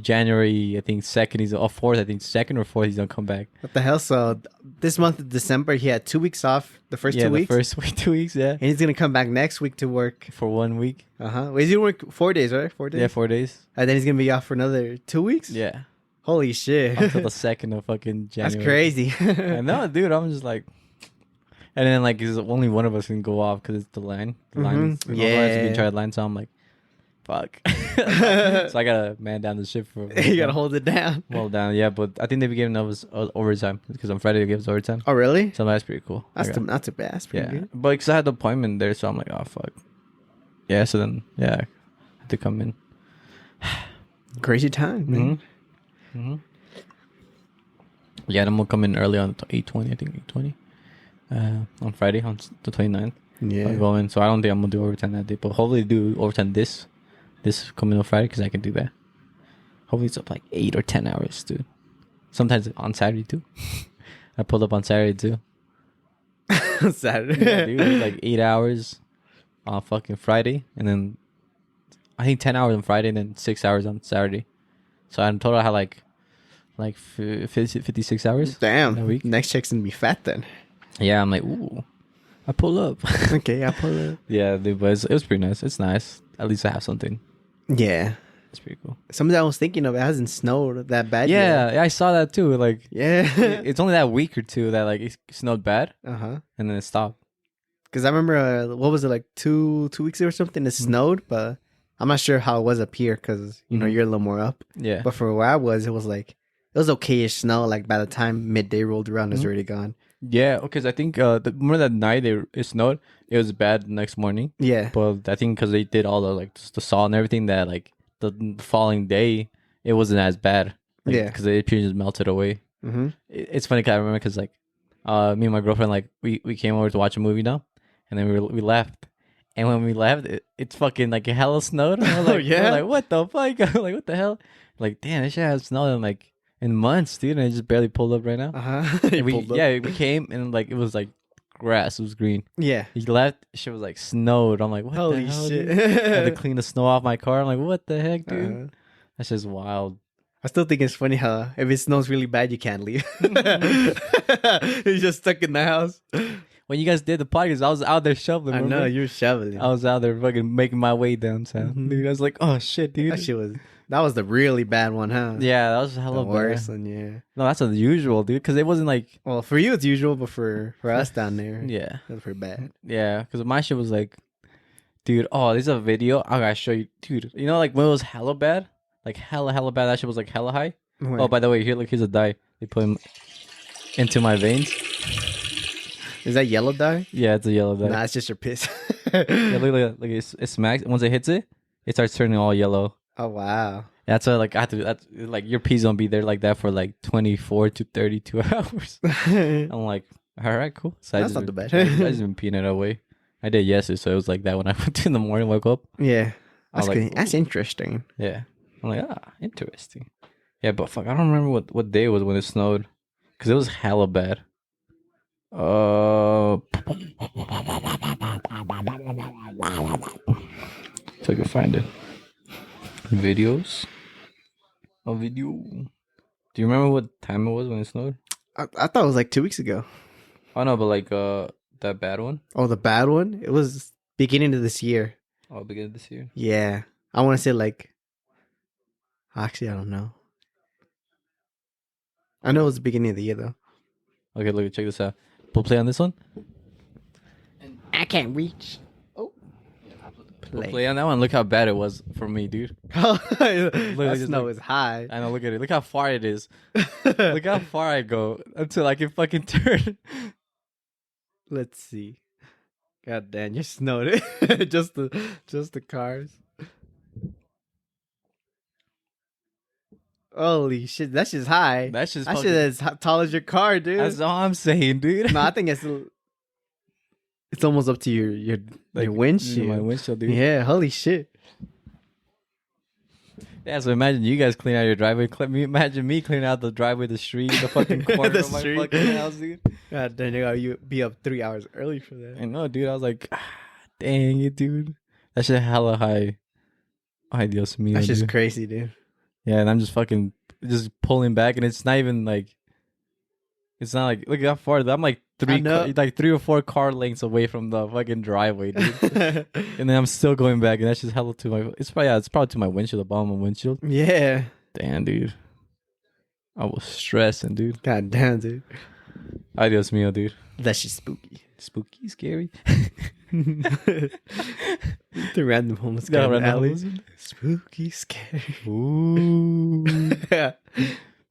January, I think 2nd. He's or 4th, I think 2nd or 4th. He's gonna come back. What the hell? So this month of December, he had 2 weeks off. The first 2 weeks. The first week, 2 weeks. Yeah. And he's gonna come back next week to work For 1 week. He's gonna work 4 days, right? 4 days. Yeah, 4 days. And then he's gonna be off for another 2 weeks. Yeah. Holy shit. Until the 2nd of fucking January. That's crazy. I know, dude. I'm just like, and then like, cause only one of us can go off because it's the line. The line. Is, Yeah. We try the line, so I'm like, fuck. So I gotta man down the ship for. You gotta hold it down. Hold down, yeah. But I think they've given us overtime because on Friday they give us overtime. Oh really? So that's pretty cool. Not too bad. That's pretty Yeah, good. but because I had the appointment there, so I'm like, oh fuck. Yeah. So then, yeah, I had to come in. Crazy time, man. Mm-hmm. Yeah, then we'll come in early on 8:20. I think 8:20. On Friday on the 29th. Yeah. I'll go in. So I don't think I'm gonna do overtime that day, but hopefully do overtime this coming on Friday because I can do that. Hopefully it's up like 8 or 10 hours, dude. Sometimes on Saturday too. I pulled up on Saturday too. Saturday. Yeah, dude, it was like 8 hours on fucking Friday, and then I think 10 hours on Friday, and then 6 hours on Saturday. So in total I had like 56 hours. Damn. that week. Next check's gonna be fat then. Yeah, I'm like, ooh, I pull up. Okay, I pull up. Yeah, dude, but it was pretty nice. It's nice. At least I have something. Yeah. It's pretty cool. Something I was thinking of, it hasn't snowed that bad yet. Yeah, I saw that too. Like, Yeah. it's only that week or two that like it snowed bad, Uh-huh. and then it stopped. Because I remember, what was it, like two weeks ago or something? It snowed, but I'm not sure how it was up here because, you know, you're a little more up. Yeah, But for where I was, it was like, it was okay-ish snow. Like by the time midday rolled around, it's already gone. yeah. Because I think remember that night it snowed. It was bad the next morning, Yeah. but I think because they did all the like the salt and everything, that like the following day it wasn't as bad. Like, Yeah. because it pretty just melted away. Mm-hmm. It's funny because I remember because like me and my girlfriend like we came over to watch a movie now, and then we left. And when we left, it's fucking like a hella snowed. And we're like, yeah? we're like, what the fuck? Like, what the hell? Like, damn, this shit has snowed in months, dude. And it just barely pulled up right now. Uh-huh. And we came and like it was like grass, it was green. Yeah. He left, shit was like snowed. I'm like, what Holy the hell? shit. Dude? I had to clean the snow off my car. I'm like, what the heck, dude? Uh-huh. That's just wild. I still think it's funny how if it snows really bad, you can't leave. You're just stuck in the house. When you guys did the podcast, I was out there shoveling. I know, remember? you're shoveling. I was out there fucking making my way downtown. Mhm. Dude, I was like, oh shit, dude. That was the really bad one, huh? Yeah, that was The hella bad. worst one, yeah. No, that's unusual, dude. Because it wasn't like, Well, for you it's usual, but for us down there, yeah, that's pretty bad. yeah. Because my shit was like, dude. Oh, there's a video. I gotta show you, dude. You know, like when it was hella bad, like hella bad. That shit was like hella high. Oh, by the way, here's a dye. They put him into my veins. Is that yellow dye? Yeah, it's a yellow dye. Nah, it's just your piss. Yeah, look, it smacks. Once it hits it, it starts turning all yellow. Oh wow. That's why, like, I have to. That's like your pee's gonna be there like that for like 24 to 32 hours. I'm like, all right, cool. So That's not the bad. I just been peeing it away. I did yesterday, so it was like that when I went to in the morning, woke up. Yeah. I was That's like, good. That's interesting. Yeah. I'm like, interesting. Yeah, but fuck, I don't remember what day it was when it snowed. Because it was hella bad. So I can find it. Videos. A video. Do you remember what time it was when it snowed? I thought it was like 2 weeks ago. Oh no, but like that bad one? Oh, the bad one? It was beginning of this year. Oh, beginning of this year. Yeah. I want to say like, actually, I don't know. I know it was the beginning of the year though. Okay, look, check this out. Pull play on this one. I can't reach. Oh. Pull play on that one. Look how bad it was for me, dude. That just snow look. is high. I know, look at it. Look how far it is. Look how far I go until I can fucking turn. Let's see. God damn, you snowed it. just the cars. Holy shit, that's just high. That's just that fucking, shit is tall as your car, dude. that's all I'm saying, dude. No, I think it's It's almost up to your windshield. My windshield, dude. Yeah, holy shit. Yeah, so imagine you guys clean out your driveway. Imagine me cleaning out the driveway, the street, the fucking corner The of my street. fucking house, dude. God damn, you be up 3 hours early for that. I know, dude. I was like, dang it, dude. That shit hella high. Ay, Dios mío, That's just dude. crazy, dude. Yeah, and I'm just fucking just pulling back, and it's not even like, it's not like, look how far. I'm like I know. 3 or 4 car lengths away from the fucking driveway, dude. And then I'm still going back, and that's just hella to my. It's probably to my windshield, the bottom of my windshield. Yeah. Damn, dude. I was stressing, dude. God damn, dude. Ay, Dios mío, dude. That shit's spooky. Spooky, scary. The random homeless guy Yeah, in the random alley. homeless. Spooky, scary. Ooh. Yeah.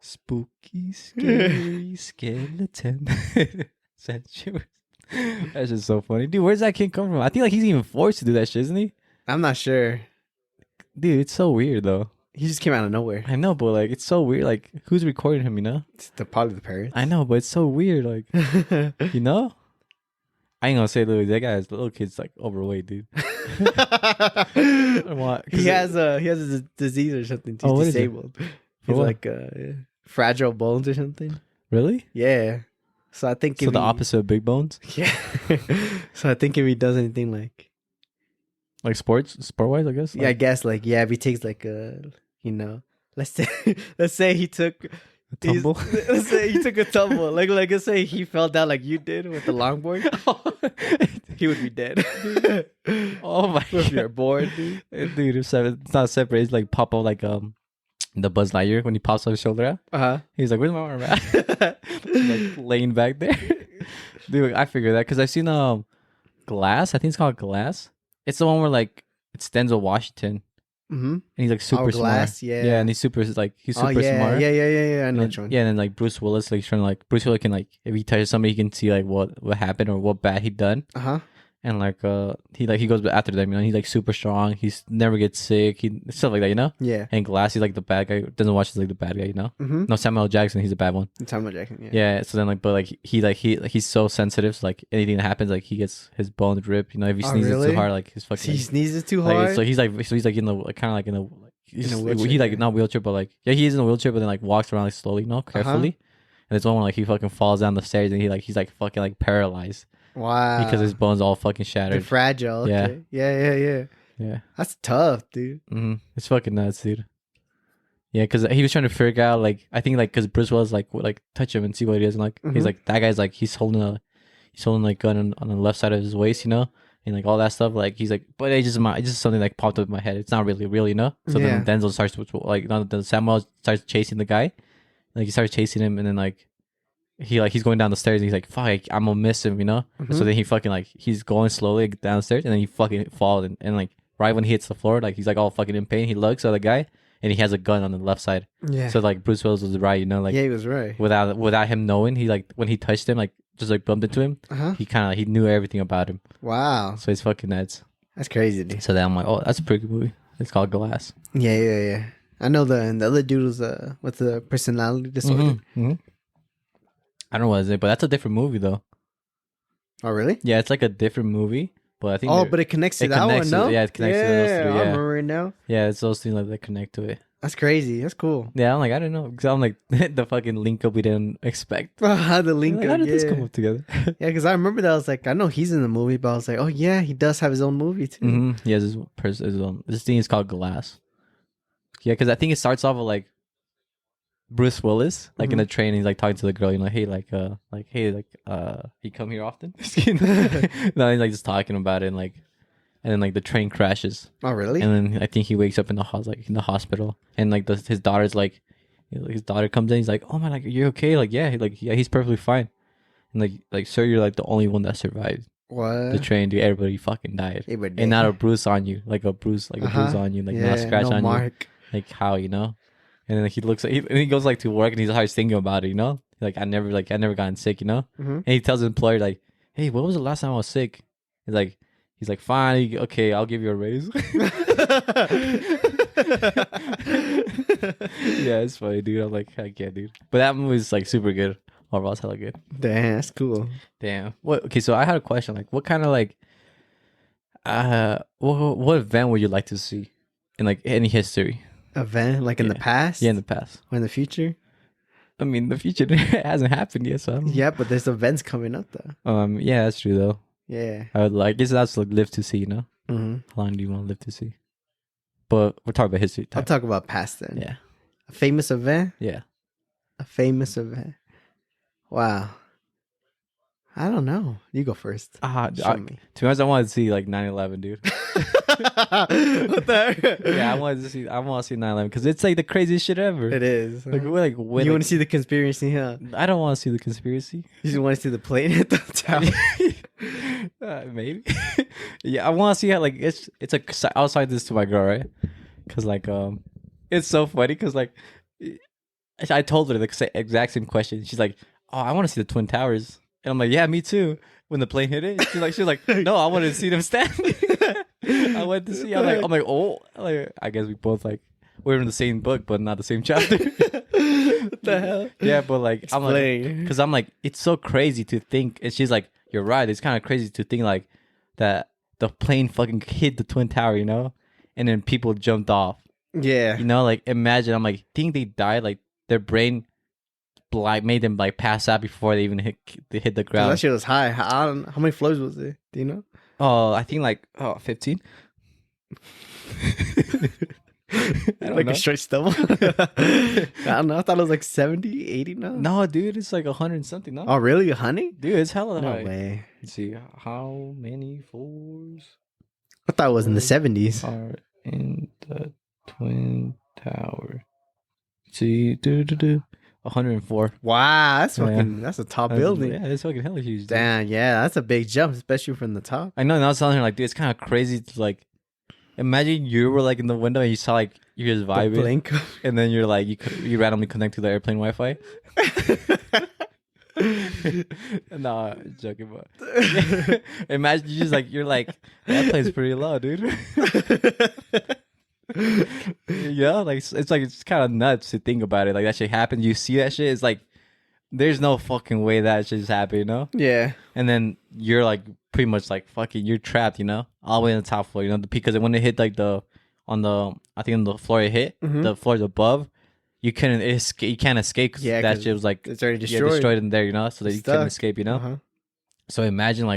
Spooky, scary skeleton. That's just so funny. Dude, where's that kid come from? I think like he's even forced to do that shit, isn't he? I'm not sure. Dude, it's so weird though. He just came out of nowhere. I know, but like it's so weird. Like who's recording him, you know? It's probably the parents. I know, but it's so weird. Like, you know? I ain't gonna say that guy's the little kid's like overweight, dude. Why? he has a disease or something. He's what is it? disabled. He's what? like fragile bones or something. Really? Yeah. So I think So the opposite of big bones? Yeah. So I think if he does anything like Like sport wise, I guess. yeah, I guess like if he takes like let's say he took A tumble. let's say he took a tumble. Like let's say he fell down like you did with the longboard. He would be dead. Oh my If god, you're bored, dude. dude! It's not separate. It's like pop up like the Buzz Lightyear when he pops up his shoulder out. Uh-huh. He's like, "Where's my arm at?" Like laying back there. Dude, I figured that because I've seen Glass. I think it's called Glass. It's the one where like it's Denzel Washington Mm-hmm. and he's like super Glass, smart. yeah. Yeah, and he's super smart. Yeah. I know which one. Yeah, and then like Bruce Willis, like trying to like Bruce Willis can like if he touches somebody, he can see like what happened or what bad he done. Uh-huh. And like he goes after them, you know. He's like super strong. He's never gets sick. He stuff like that, you know. Yeah. And Glass, he's like the bad guy. Doesn't watch is like the bad guy, you know. Mm-hmm. No, Samuel L. Jackson, he's a bad one. Samuel Jackson, yeah. Yeah. So then like, but like he's so sensitive. So like anything that happens, like he gets his bones ripped. You know, if he sneezes really? too hard, like his fucking. He sneezes too like, hard. so he's like in the kind of like in the. He's, In a wheelchair, he like yeah. not wheelchair, but like he is in a wheelchair, but then like walks around like slowly, you know, carefully. And it's one where like he fucking falls down the stairs and he's like fucking like paralyzed Wow. because his bones all fucking They're shattered. fragile. Yeah. Okay. Yeah. Yeah. That's tough, dude. It's fucking nuts, dude. Yeah, because he was trying to figure out like I think like because Bruce Willis like would like touch him and see what it is, and like he's Mhm. like that guy's like he's holding like gun on the left side of his waist, you know, and like all that stuff. Like he's like, but it's just something like popped up in my head. It's not really real, you know. So Yeah. then Denzel starts then Samuel starts chasing the guy, like he starts chasing him, and then like he's going down the stairs and he's like, fuck, I'm gonna miss him, you know. Mhm. So then he fucking like he's going slowly down the stairs and then he fucking falls and like right when he hits the floor, like he's like all fucking in pain. He looks at the guy and he has a gun on the left side. Yeah. So like Bruce Willis was right, you know, like yeah, he was right. without him knowing, he like when he touched him, like just like bumped into him, Uh-huh. he knew everything about him. Wow. So it's fucking nuts. That's crazy, dude. So then I'm like, oh, that's a pretty good movie. It's called Glass. Yeah. I know the other dude was with the personality disorder. Mhm. I don't know what is it, but that's a different movie though. Oh, really? Yeah, it's like a different movie, but I think Oh, but it connects to that one, no? it connects to those three. I Yeah, remember right now. yeah, it's those things like that connect to it. That's crazy. That's cool. Yeah, I'm like, I don't know, because I'm like the fucking link up we didn't expect. How the link Like, how up, did this yeah. come up together? Yeah, because I remember that I was like, I know he's in the movie, but I was like, oh yeah, he does have his own movie too. Mm-hmm. He has his own. This thing is called Glass. Yeah, because I think it starts off with like Bruce Willis, like in a train, and he's like talking to the girl, you know, hey, you come here often? No, he's like just talking about it, and then like the train crashes, Oh really? and then I think he wakes up in the hospital, and like his daughter's like, his daughter comes in, he's like, oh my, like you're okay? Like yeah, he's perfectly fine, and like sir, you're like the only one that survived What? the train, dude. Everybody fucking died. Everybody And not a died. bruise on you, like a bruise on you, like not a Yeah, scratch no on mark. you, like how, you know? And then he looks, and he goes like to work, and he's always thinking about it, you know? Like I never gotten sick, you know? Mhm. And he tells his employer like, hey, when was the last time I was sick? He's like, fine, okay, I'll give you a raise. Yeah, it's funny, dude. I'm like, heck yeah, dude. But that movie's like super good. Overall, it's hella good. Damn, that's cool. Damn. What? Okay, so I had a question. Like, what kind of like, what event would you like to see in like any history? Event like in the past? Yeah, in the past. Or in the future? I mean, the future hasn't happened yet, so I don't know. Yeah, but there's events coming up though. Yeah, that's true though. Yeah. I would like. I guess that's like live to see. You know, Mm-hmm. how long do you want to live to see? But we're talking about history. I'll talk about past then. Yeah. A famous event? Yeah. A famous event. Wow. I don't know. You go first. Show me. To be honest, I wanted to see like 9/11, dude. What the heck? Yeah, I want to see 9/11 because it's like the craziest shit ever. It is. Like, when, You want to see the conspiracy, huh? I don't want to see the conspiracy. You just want to see the plane hit the tower. Maybe. Yeah, I want to see how like it's like I was talking this to my girl, right? Because like it's so funny because like I told her the exact same question. She's like, "Oh, I want to see the Twin Towers," and I'm like, "Yeah, me too." When the plane hit it, she's like, "No, I wanted to see them standing." I went to see. I'm like, oh, like I guess we both like we're in the same book, but not the same chapter. What the hell? Yeah, but like Explain. I'm like, because I'm like, it's so crazy to think, and she's like, "You're right. It's kind of crazy to think like that the plane fucking hit the Twin Tower, you know, and then people jumped off." Yeah. You know, like imagine. I'm like, think they died, like their brain like made them like pass out before they even hit the ground. That shit was high. How many floors was it? Do you know? Oh, I think like 15. Like a straight stumble. I don't know. I thought it was like 70, 80 now. No, dude, it's like 100 something. No, Oh, really? 100? dude, it's hella No high. way. Let's see how many floors I thought it was in the 70s. are in the Twin Tower. See, 104. Wow, that's Yeah. fucking. That's a top building. Yeah, it's fucking hella huge. Dude. Damn, yeah, that's a big jump, especially from the top. I know. And I was telling her like, dude, it's kind of crazy to like imagine you were like in the window and you saw like you're just vibing, Blink. and then you're like you randomly connect to the airplane Wi-Fi. No, joking, but imagine you just like you're like that plane's pretty low, dude. Yeah, like it's kind of nuts to think about it. Like that shit happened. You see that shit. It's like there's no fucking way that shit just happened, you know. Yeah. And then you're like pretty much like fucking you're trapped, you know, all the way on the top floor, you know, because when it hit like on the floor it hit, the floors above, you couldn't escape. You can't escape because that shit was like it's already destroyed. destroyed in there, you know, so that you couldn't escape, you know. Uh-huh. So imagine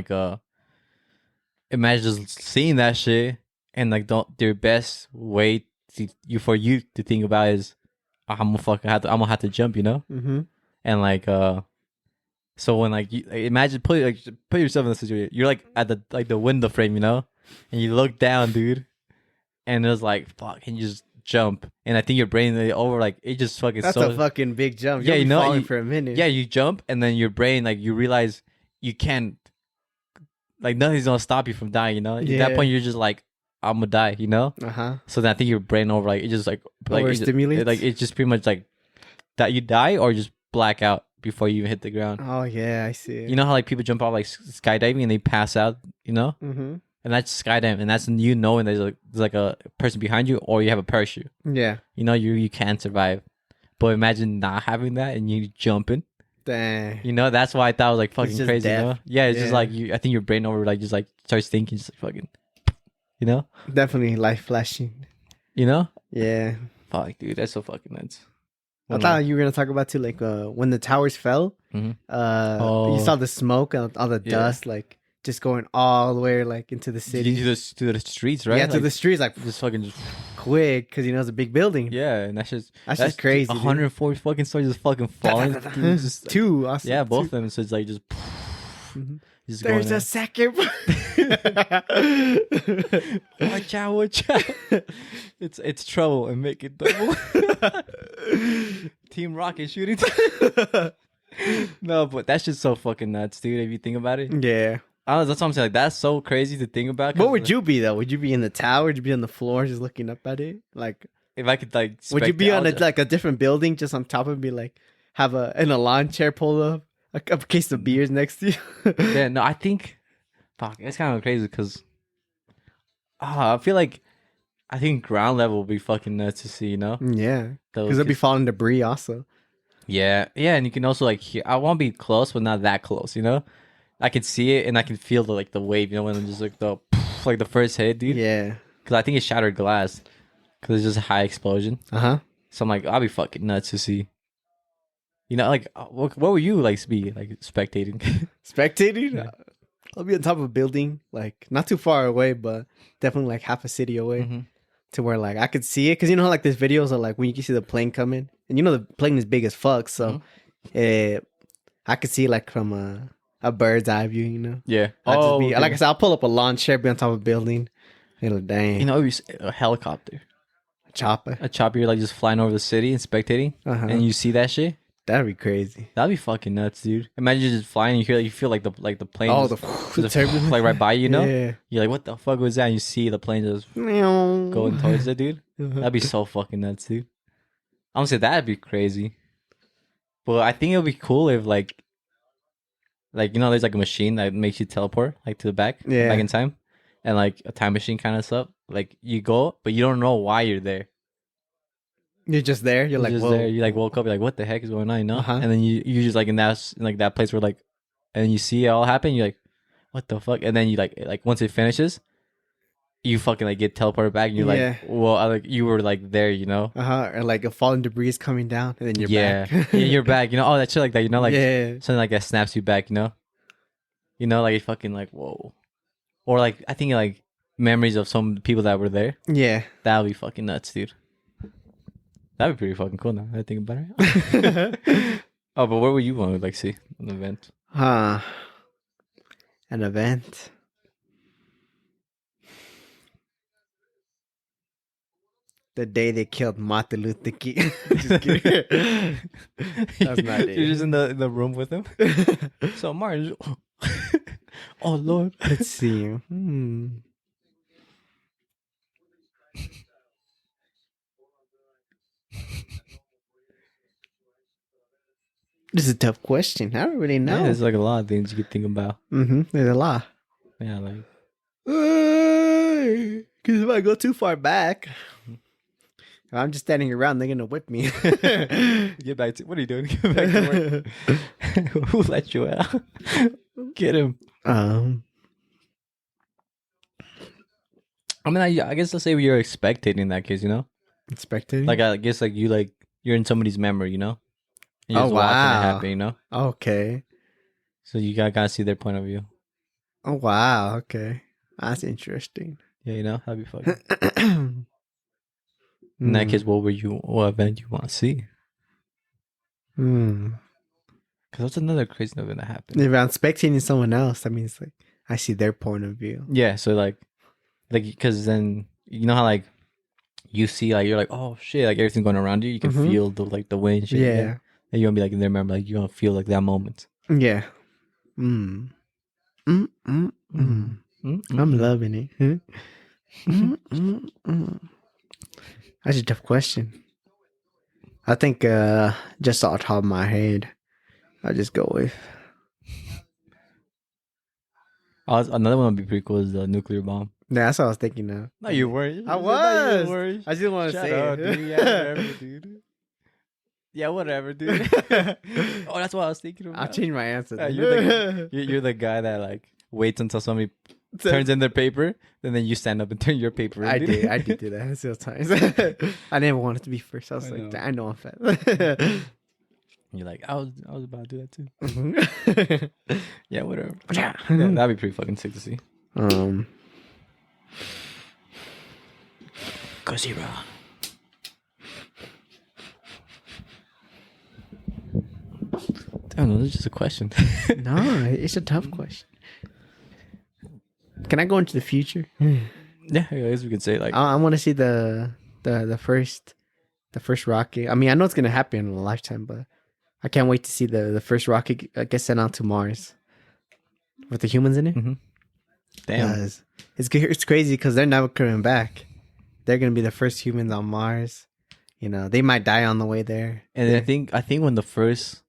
just seeing that shit and like their best way for you to think about is I'm gonna have to jump, you know. Mm-hmm. And like so when like you imagine put yourself in the situation, you're like at the window frame, you know, and you look down, dude, and it was like fuck, and you just jump, and I think your brain over like it just fucking That's a fucking big jump. Yeah, You'll you be know, falling for a minute. Yeah, you jump, and then your brain like you realize you can't, like nothing's gonna stop you from dying, you know. At that point, you're just like I'm gonna die, you know. So then I think your brain over like it just like overstimulates. Like it's just pretty much like that you die or just black out before you even hit the ground. Oh yeah, I see it. You know how like people jump off like skydiving and they pass out, you know? Mm-hmm. And that's skydiving, and that's you knowing there's like a person behind you or you have a parachute. Yeah. You know you can't survive. But imagine not having that and you jumping. Dang. You know, that's why I thought it was like fucking crazy. You know? Yeah, it's just like I think your brain over like just like starts thinking just like fucking, you know? Definitely life flashing. You know? Yeah. Fuck, dude, that's so fucking nuts. I thought you were gonna talk about too, like when the towers fell. Mm-hmm. You saw the smoke and all the dust, like just going all the way like into the city, to the streets, right? Yeah, to the streets, like just fucking quick, because you know it's a big building. Yeah, and that's just crazy. 140 fucking stories just fucking falling. Just, two, awesome. Yeah, both of them. So it's like just. Just there's a second. Watch out! It's trouble and make it double. Team Rocket shooting. No, but that's just so fucking nuts, dude. If you think about it. Yeah. That's what I'm saying. Like that's so crazy to think about. What would you be though? Would you be in the tower? Would you be on the floor just looking up at it? Like, if I could like. Would you be on like a different building, just on top of me, like have in a lawn chair pulled up, a case of beers next to you? Yeah, no, I think. Fuck, it's kind of crazy because. I feel like, I think ground level would be fucking nuts to see, you know? Yeah, because they'll be falling debris also. Yeah, yeah, and you can also like hear. I won't be close, but not that close. You know, I can see it and I can feel the wave. You know, when it's just like the like the first hit, dude. Yeah. Because I think it shattered glass. Because it's just a high explosion. Uh-huh. So I'm like, I'll be fucking nuts to see. You know, like what were you like to be like spectating? Spectating? Yeah. I'll be on top of a building, like not too far away, but definitely like half a city away, Mm-hmm. to where like I could see it. Cause you know how like there's videos of like when you can see the plane coming, and you know the plane is big as fuck, so I could see like from a bird's eye view. You know, Yeah. I just be okay. like I said, I'll pull up a lawn chair, be on top of a building, and like, dang, You know, it was a helicopter, chopper. a chopper, you're like just flying over the city and spectating, Uh-huh. and you see that shit. That'd be crazy. That'd be fucking nuts, dude. Imagine you just flying, and you feel like the plane. Oh, just, the just turbulence. like right by you, know. Yeah. You're like, what the fuck was that? And you see the plane just Meow. going towards it, dude. Uh-huh. That'd be so fucking nuts, dude. I'm gonna say that'd be crazy. But I think it would be cool if like you know, there's like a machine that makes you teleport like to the back in time, and like a time machine kind of stuff. Like you go, but you don't know why you're there. You're just there. You're like, Just whoa. there. You like woke up. You're like, what the heck is going on? You know? Uh-huh. And then you just like in that place where like, and you see it all happen. You're like, what the fuck? And then you like once it finishes, you fucking like get teleported back, and you're Yeah. like, well, like you were like there, you know? Or like a falling debris is coming down, and then you're back. Yeah, you're back. You know, oh that shit like that. You know, like yeah. something like that snaps you back. You know, like fucking like whoa, or like I think like memories of some people that were there. Yeah. That would be fucking nuts, dude. That'd be pretty fucking cool. Now I think about it. Oh, but what would you want to like see an event? Huh. An event. The day they killed Martin Luther King. Just kidding. That's not it. You're just in the room with him. So Martin, oh Lord. Let's see. This is a tough question. I don't really know. Yeah, there's like a lot of things you could think about. There's a lot. Yeah, like Because if I go too far back, if I'm just standing around, they're gonna whip me. get back to what are you doing? Get back to work. Who let you out? Get him. I mean, I guess let's say you're expecting in that case, you know. Expecting? Like I guess like you're in somebody's memory, you know. And you're Oh, just watching wow. it happen, you know. Okay. So you gotta see their point of view. Oh wow. Okay. That's interesting. Yeah, you know, that'd be fucking. In that case, what event you want to see? Because that's another crazy event that happened. If I'm spectating someone else, that means like I see their point of view. Yeah, so like because then you know how like you see like you're like, oh shit, like everything's going around you. You can feel the wind and shit. Yeah. And you want to be like in there, remember, like you want to feel like that moment. Yeah. I'm loving it. That's a tough question. I think just off the top of my head, I'll just go with. Another one would be pretty cool is the nuclear bomb. Yeah, that's what I was thinking of. No, you weren't. I No, was. you weren't. I just didn't want to Shut say up, it. dude. Yeah, whatever, dude. Yeah, whatever, dude. Oh, that's what I was thinking about. I'll change my answer. Yeah, then. you're the guy that like waits until somebody turns in their paper, and then you stand up and turn your paper in. I dude. did. I did do that several times. I never wanted to be first. I was I like, know. I know I'm fat. You're like, I was about to do that too. Mhm. Yeah, whatever. Yeah, that'd be pretty fucking sick to see. Gojira. I don't know. This is just a question. No, it's a tough question. Can I go into the future? Yeah, I guess we could say like. I want to see the first rocket. I mean, I know it's gonna happen in a lifetime, but I can't wait to see the first rocket get sent out to Mars with the humans in it. Mhm. Damn. 'Cause it's crazy because they're never coming back. They're gonna be the first humans on Mars. You know, they might die on the way there. And I think when the first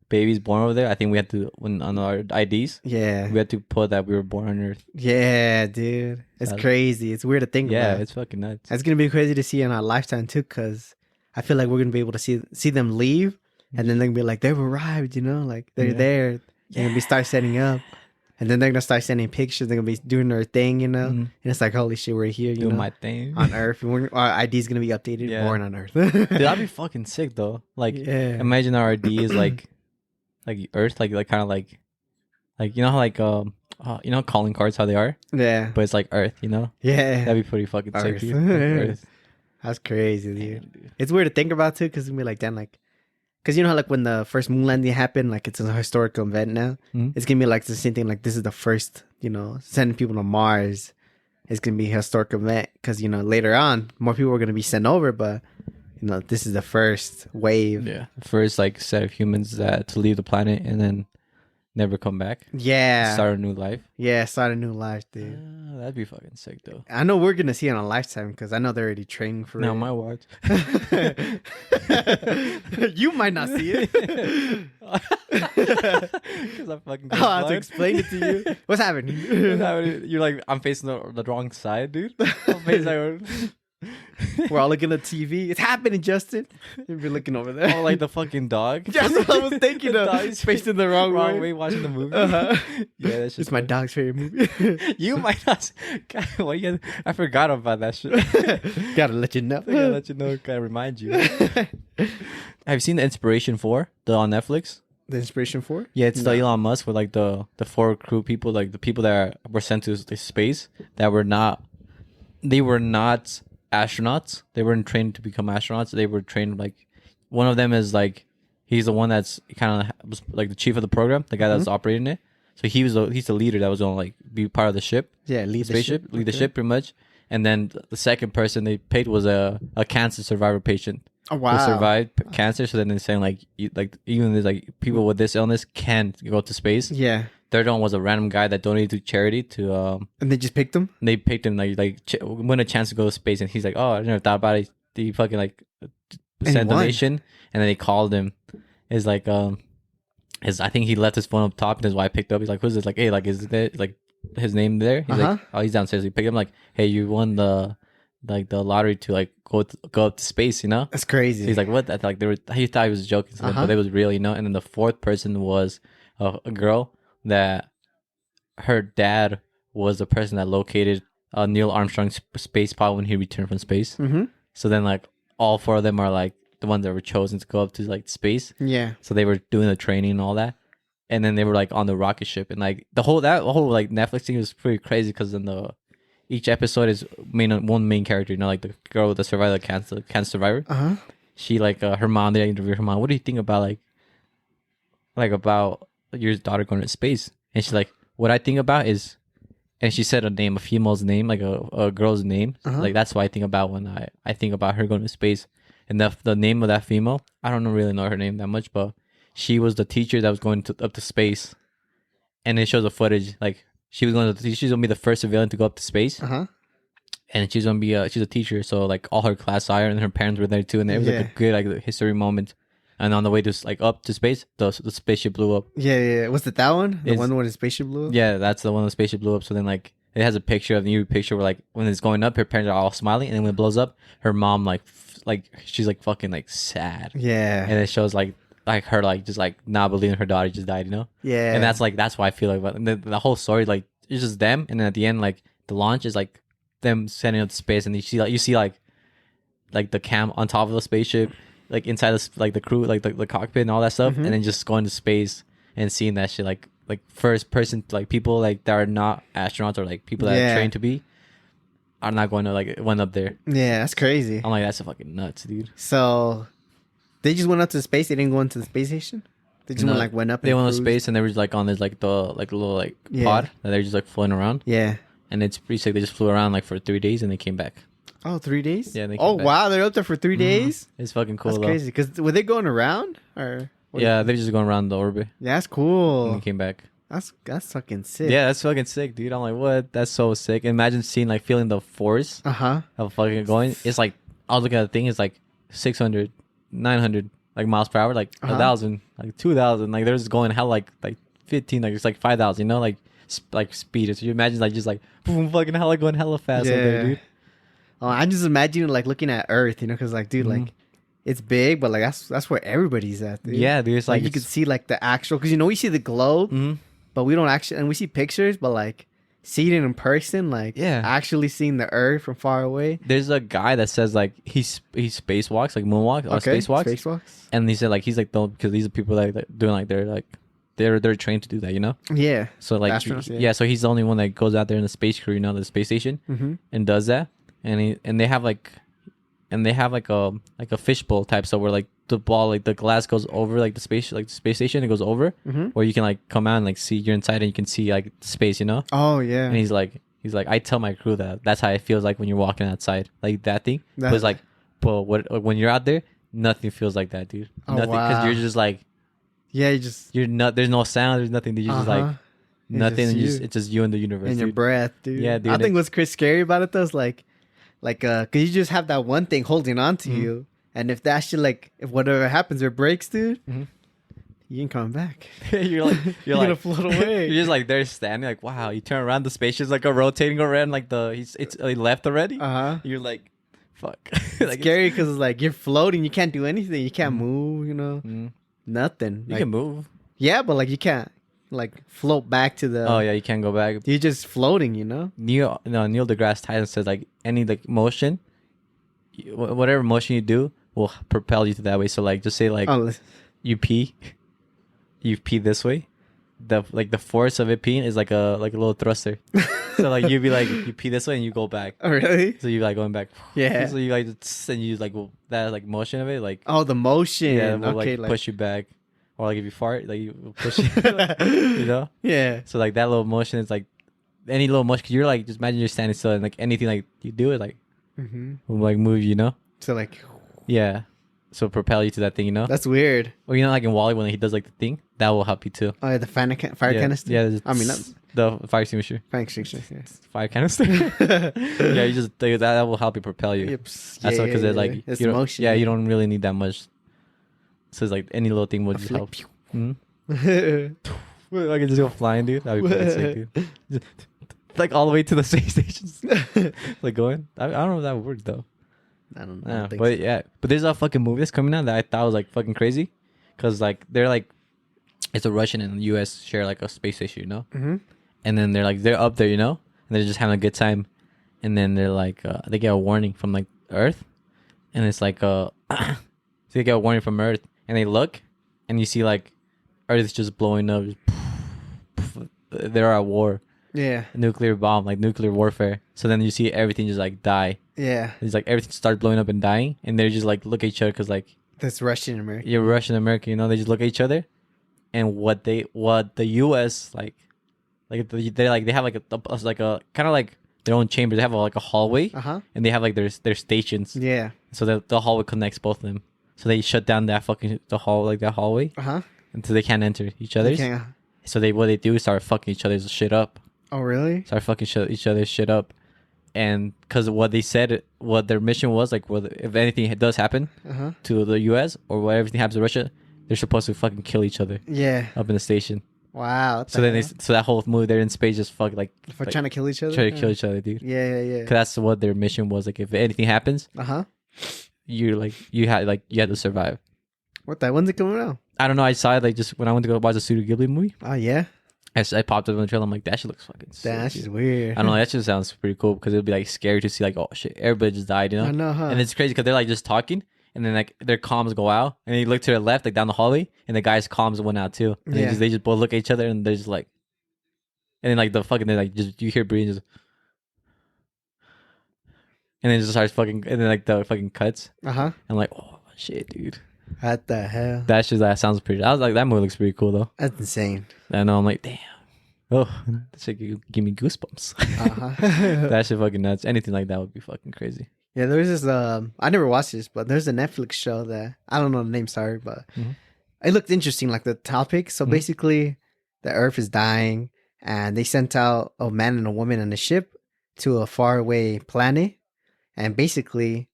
baby's born over there, I think we had to on our IDs. Yeah, We had to put that we were born on Earth. yeah, dude, it's That's- crazy. It's weird to think Yeah, about. it's fucking nuts. It's gonna be crazy to see in our lifetime too, because I feel like we're gonna be able to see them leave, and then they're gonna be like, they've arrived, you know, like they're there. They're gonna be start setting up, and then they're gonna start sending pictures. They're gonna be doing their thing, you know, and it's like, holy shit, we're here, you doing know, my thing on Earth. Our ID is gonna be updated, born on Earth. Dude, that'd be fucking sick though. Like, imagine our ID is like Earth, like kind of like you know how like you know calling cards how they are, but it's like Earth, you know. That'd be pretty fucking sick, dude. Earth. That's crazy, dude. It's weird to think about too, because it's gonna be like, damn, like, because you know how like when the first moon landing happened, like it's a historical event now. It's gonna be like the same thing. Like this is the first, you know, sending people to Mars. It's gonna be a historic event because you know later on more people are gonna be sent over, but you know this is the first wave. The first like set of humans that to leave the planet and then never come back. Start a new life. Start a new life, dude. That'd be fucking sick though. I know we're gonna see it on Lifetime because I know they're already training for it. No, my watch. You might not see it. Because I fucking have to explain it to you. What's happening? You're like, I'm facing the wrong side, dude. I'm facing we're all looking at TV. It's happening, Justin. You'll be looking over there. Oh, like the fucking dog. That's what I was thinking of. Dog's facing the wrong way watching the movie. Yeah, that's just my dog's favorite movie. You might not. God, I forgot about that shit. Gotta let you know. Gotta remind you. Have you seen the Inspiration 4 on Netflix? The Inspiration 4? Yeah, it's the Elon Musk with like the 4 crew people, like the people that were sent to space that were not. They were not astronauts. They weren't trained to become astronauts. They were trained like one of them is like he's the one that's kind of was like the chief of the program, the guy that's operating it. So he's the leader that was gonna like be part of the ship. Lead the ship. Lead the ship pretty much. And then the second person they picked was a cancer survivor patient. Oh wow! Who survived cancer. So then they're saying like even there's like people with this illness can go to space. Third one was a random guy that donated to charity to and they just picked him. They picked him win a chance to go to space, and he's like, oh, I never thought about it. He fucking like sent donation, and then they called him. It's like I think he left his phone up top, and his wife picked up. He's like, who's this? Like, hey, like is it like his name there? He's like, oh, he's downstairs. He picked him like, hey, you won the lottery to like go up to space, you know? That's crazy. So he's like, what? That like he thought he was joking, but it was real, you know. And then the fourth person was a girl that her dad was the person that located Neil Armstrong's space pod when he returned from space. So then like all 4 of them are like the ones that were chosen to go up to like space. So they were doing the training and all that, and then they were like on the rocket ship, and like the whole like Netflix thing was pretty crazy because then each episode is one main character, you know, like the girl with the survivor, cancer survivor. She like her mom. They interviewed her mom. What do you think about like about your daughter going to space? And she's like, what I think about is, and she said a female's name, like a girl's name. Like that's what I think about when I think about her going to space. And the name of that female, I don't really know her name that much, but she was the teacher that was going up to space. And it shows the footage, like she's gonna be the first civilian to go up to space. And she's gonna be she's a teacher, so like all her class are, and her parents were there too, and it was like a good like history moment. And on the way to like up to space, the spaceship blew up. Was it that one? The one where the spaceship blew up? Yeah, that's the one the spaceship blew up. So then like it has a new picture where like when it's going up, her parents are all smiling, and then when it blows up, her mom like she's like fucking like sad. And it shows like her like just like not believing her daughter just died, you know? And that's why I feel like the whole story like it's just them, and then at the end like the launch is like them sending up to space, and you see like the cam on top of the spaceship, like inside the crew, like the cockpit and all that stuff, and then just going to space and seeing that shit like first person, like people like that are not astronauts or like people that are trained to be are not going to like went up there. That's crazy. I'm like, that's fucking nuts, dude. So they just went up to space. They didn't go into the space station. They just went up. They went to space, and they were just like on this like the little like pod that they're just like floating around. And it's pretty sick. They just flew around like for 3 days, and they came back. Oh, 3 days? Yeah. They came back. Wow, they're up there for 3 days. It's fucking cool. That's crazy. Because were they going around or? Yeah, they're just going around the orbit. Yeah, that's cool. And they came back. That's fucking sick. Yeah, that's fucking sick, dude. I'm like, what? That's so sick. Imagine feeling the force of fucking going. It's like I was looking at the thing. It's like 600, 900 like miles per hour, like 1,000, like 2,000. Like they're just going hell like 15, like it's like 5,000. You know, like speed. So you imagine like just like boom, fucking hell, like going hella fast. There, dude. Oh, I'm just imagining like looking at Earth, you know, because like, dude, like it's big, but like that's where everybody's at, dude. Yeah, dude. It's Like like you could see like the actual, because we see the globe, hmm but we don't actually, and we see pictures, but like seeing it in person, like Yeah. actually seeing the Earth from far away. There's a guy that says like he spacewalks, like moonwalk or Okay, spacewalks, spacewalks. and he said like he's like because these are people that doing like they're trained to do that, you know. Yeah. So like Astronauts, yeah. yeah. So he's the only one that goes out there in the space crew, you know, the space station, Mm-hmm. and does that, and they have like a fishbowl type, so where like the ball, like the glass goes over like the space station, it goes over, Mm-hmm. where you can like come out and like see you're inside and you can see like space, you know. Oh yeah. And he's like I tell my crew that's how it feels like when you're walking outside, like that thing. But it's like, but when you're out there, nothing feels like that, dude. Oh, Nothing, because wow. you're just like Yeah, you just you're not. There's no sound. There's nothing. You're just like Uh-huh. It's nothing. just And you. it's just you in the universe, in your dude. breath, dude. Yeah, dude. I think what's scary about it though is like, cause you just have that one thing holding on to Mhm. you, and if that shit, like, if whatever happens or breaks, dude, Mhm. you ain't coming back. you're like You're like gonna float away. You're just like there standing, like wow. You turn around, the spaceship's like rotating around, like it's left already. Uh-huh. You're like, fuck. It's scary because it's like you're floating, you can't do anything, you can't move, Mhm. nothing. You Like, can move. yeah, but like you can't like float back to the. Oh yeah, you can't go back. You're just floating, you know. Neil deGrasse Tyson says like any like motion, whatever motion you do will propel you to that way. So like just say like Oh, you pee this way, the force of it peeing is like a little thruster. So like you'd be like you pee this way and you go back. oh really? So you like going back. Yeah. So you like and you like that like motion of it like Oh, the motion. yeah will Okay, like push you back, or like if you fart like you will push you. You know. Yeah. So like that little motion is like any little motion. Cause you're like just imagine you're standing still and like anything like you do it like Mm-hmm. will like move, you know. So like, Yeah. So propel you to that thing, you know. that's weird. Or you know, like in Wally when he does like the thing, that will help you too. Oh, yeah, the fire Yeah. canister. Yeah. I mean, that's the fire extinguisher. fire extinguisher. Yeah. Fire canister. Yeah, you just that will help you propel you. Yep. That's Yeah, because yeah, it's like yeah. It's you don't- motion. Yeah, you don't really need that much. So it's like any little thing will A just flick. help. Mm-hmm. I can just go flying, dude. That'd be pretty sick, dude. Just, like all the way to the space stations. Like going. I don't know if that would work though. I don't Yeah, think but so. yeah, but there's a fucking movie that's coming out that I thought was like fucking crazy, cause like they're like, it's a Russian and the U.S. share like a space station, you know, Mm-hmm. and then they're up there, you know, and they're just having a good time, and then they're like they get a warning from like Earth, and it's like so they get a warning from Earth, and they look, and you see like Earth is just blowing up, they're at war, Yeah. nuclear bomb, like nuclear warfare. So then you see everything just like die. Yeah. It's like everything starts blowing up and dying, and they just like look at each other because like That's Russian American. you're Russian American, you know. They just look at each other, and what the U.S. like they have like a kind of like their own chambers. They have like a hallway, Uh-huh. and they have like their stations. Yeah. So the hallway connects both of them. So they shut down that hallway Uh-huh. until they can't enter each other's. Okay. So what they do is start fucking each other's shit up. Oh, really? Start fucking each other's shit up. And because what they said, what their mission was, like, if anything does happen Uh-huh. to the U.S. or what everything happens to Russia, they're supposed to fucking kill each other Yeah. up in the station. Wow. what So the then hell? so that whole movie, they're in space, just fuck like For trying to kill each other? try to kill each other, dude. Yeah, yeah, yeah. 'Cause that's what their mission was. Like, if anything happens, Uh-huh. you had to survive. What the? When's it coming out? I don't know. I saw it like just when I went to go watch the Studio Ghibli movie. Oh, yeah? I popped up on the trailer. I'm like, that shit looks fucking sick. That's dude. just weird. I don't know. That just sounds pretty cool because it'd be like scary to see like, oh shit, everybody just died, you know? I know, huh? And it's crazy because they're like just talking, and then like their comms go out, and they look to their left, like down the hallway, and the guy's comms went out too. And Yeah. they just both look at each other, and they're just like, and then like the fucking, they're like just you hear breathing, just, and then it just starts fucking, and then like the fucking cuts. Uh-huh. I'm like, oh shit, dude. What the hell? That sounds pretty. I was like, that movie looks pretty cool though. That's insane. I know. I'm like, damn. Oh, that shit give me goosebumps. Uh-huh. That shit fucking nuts. Anything like that would be fucking crazy. Yeah, there's this, I never watched this, but there's a Netflix show that, I don't know the name, sorry, but Mhm. it looked interesting, like the topic. So Mhm. basically, the Earth is dying, and they sent out a man and a woman on a ship to a faraway planet, and basically,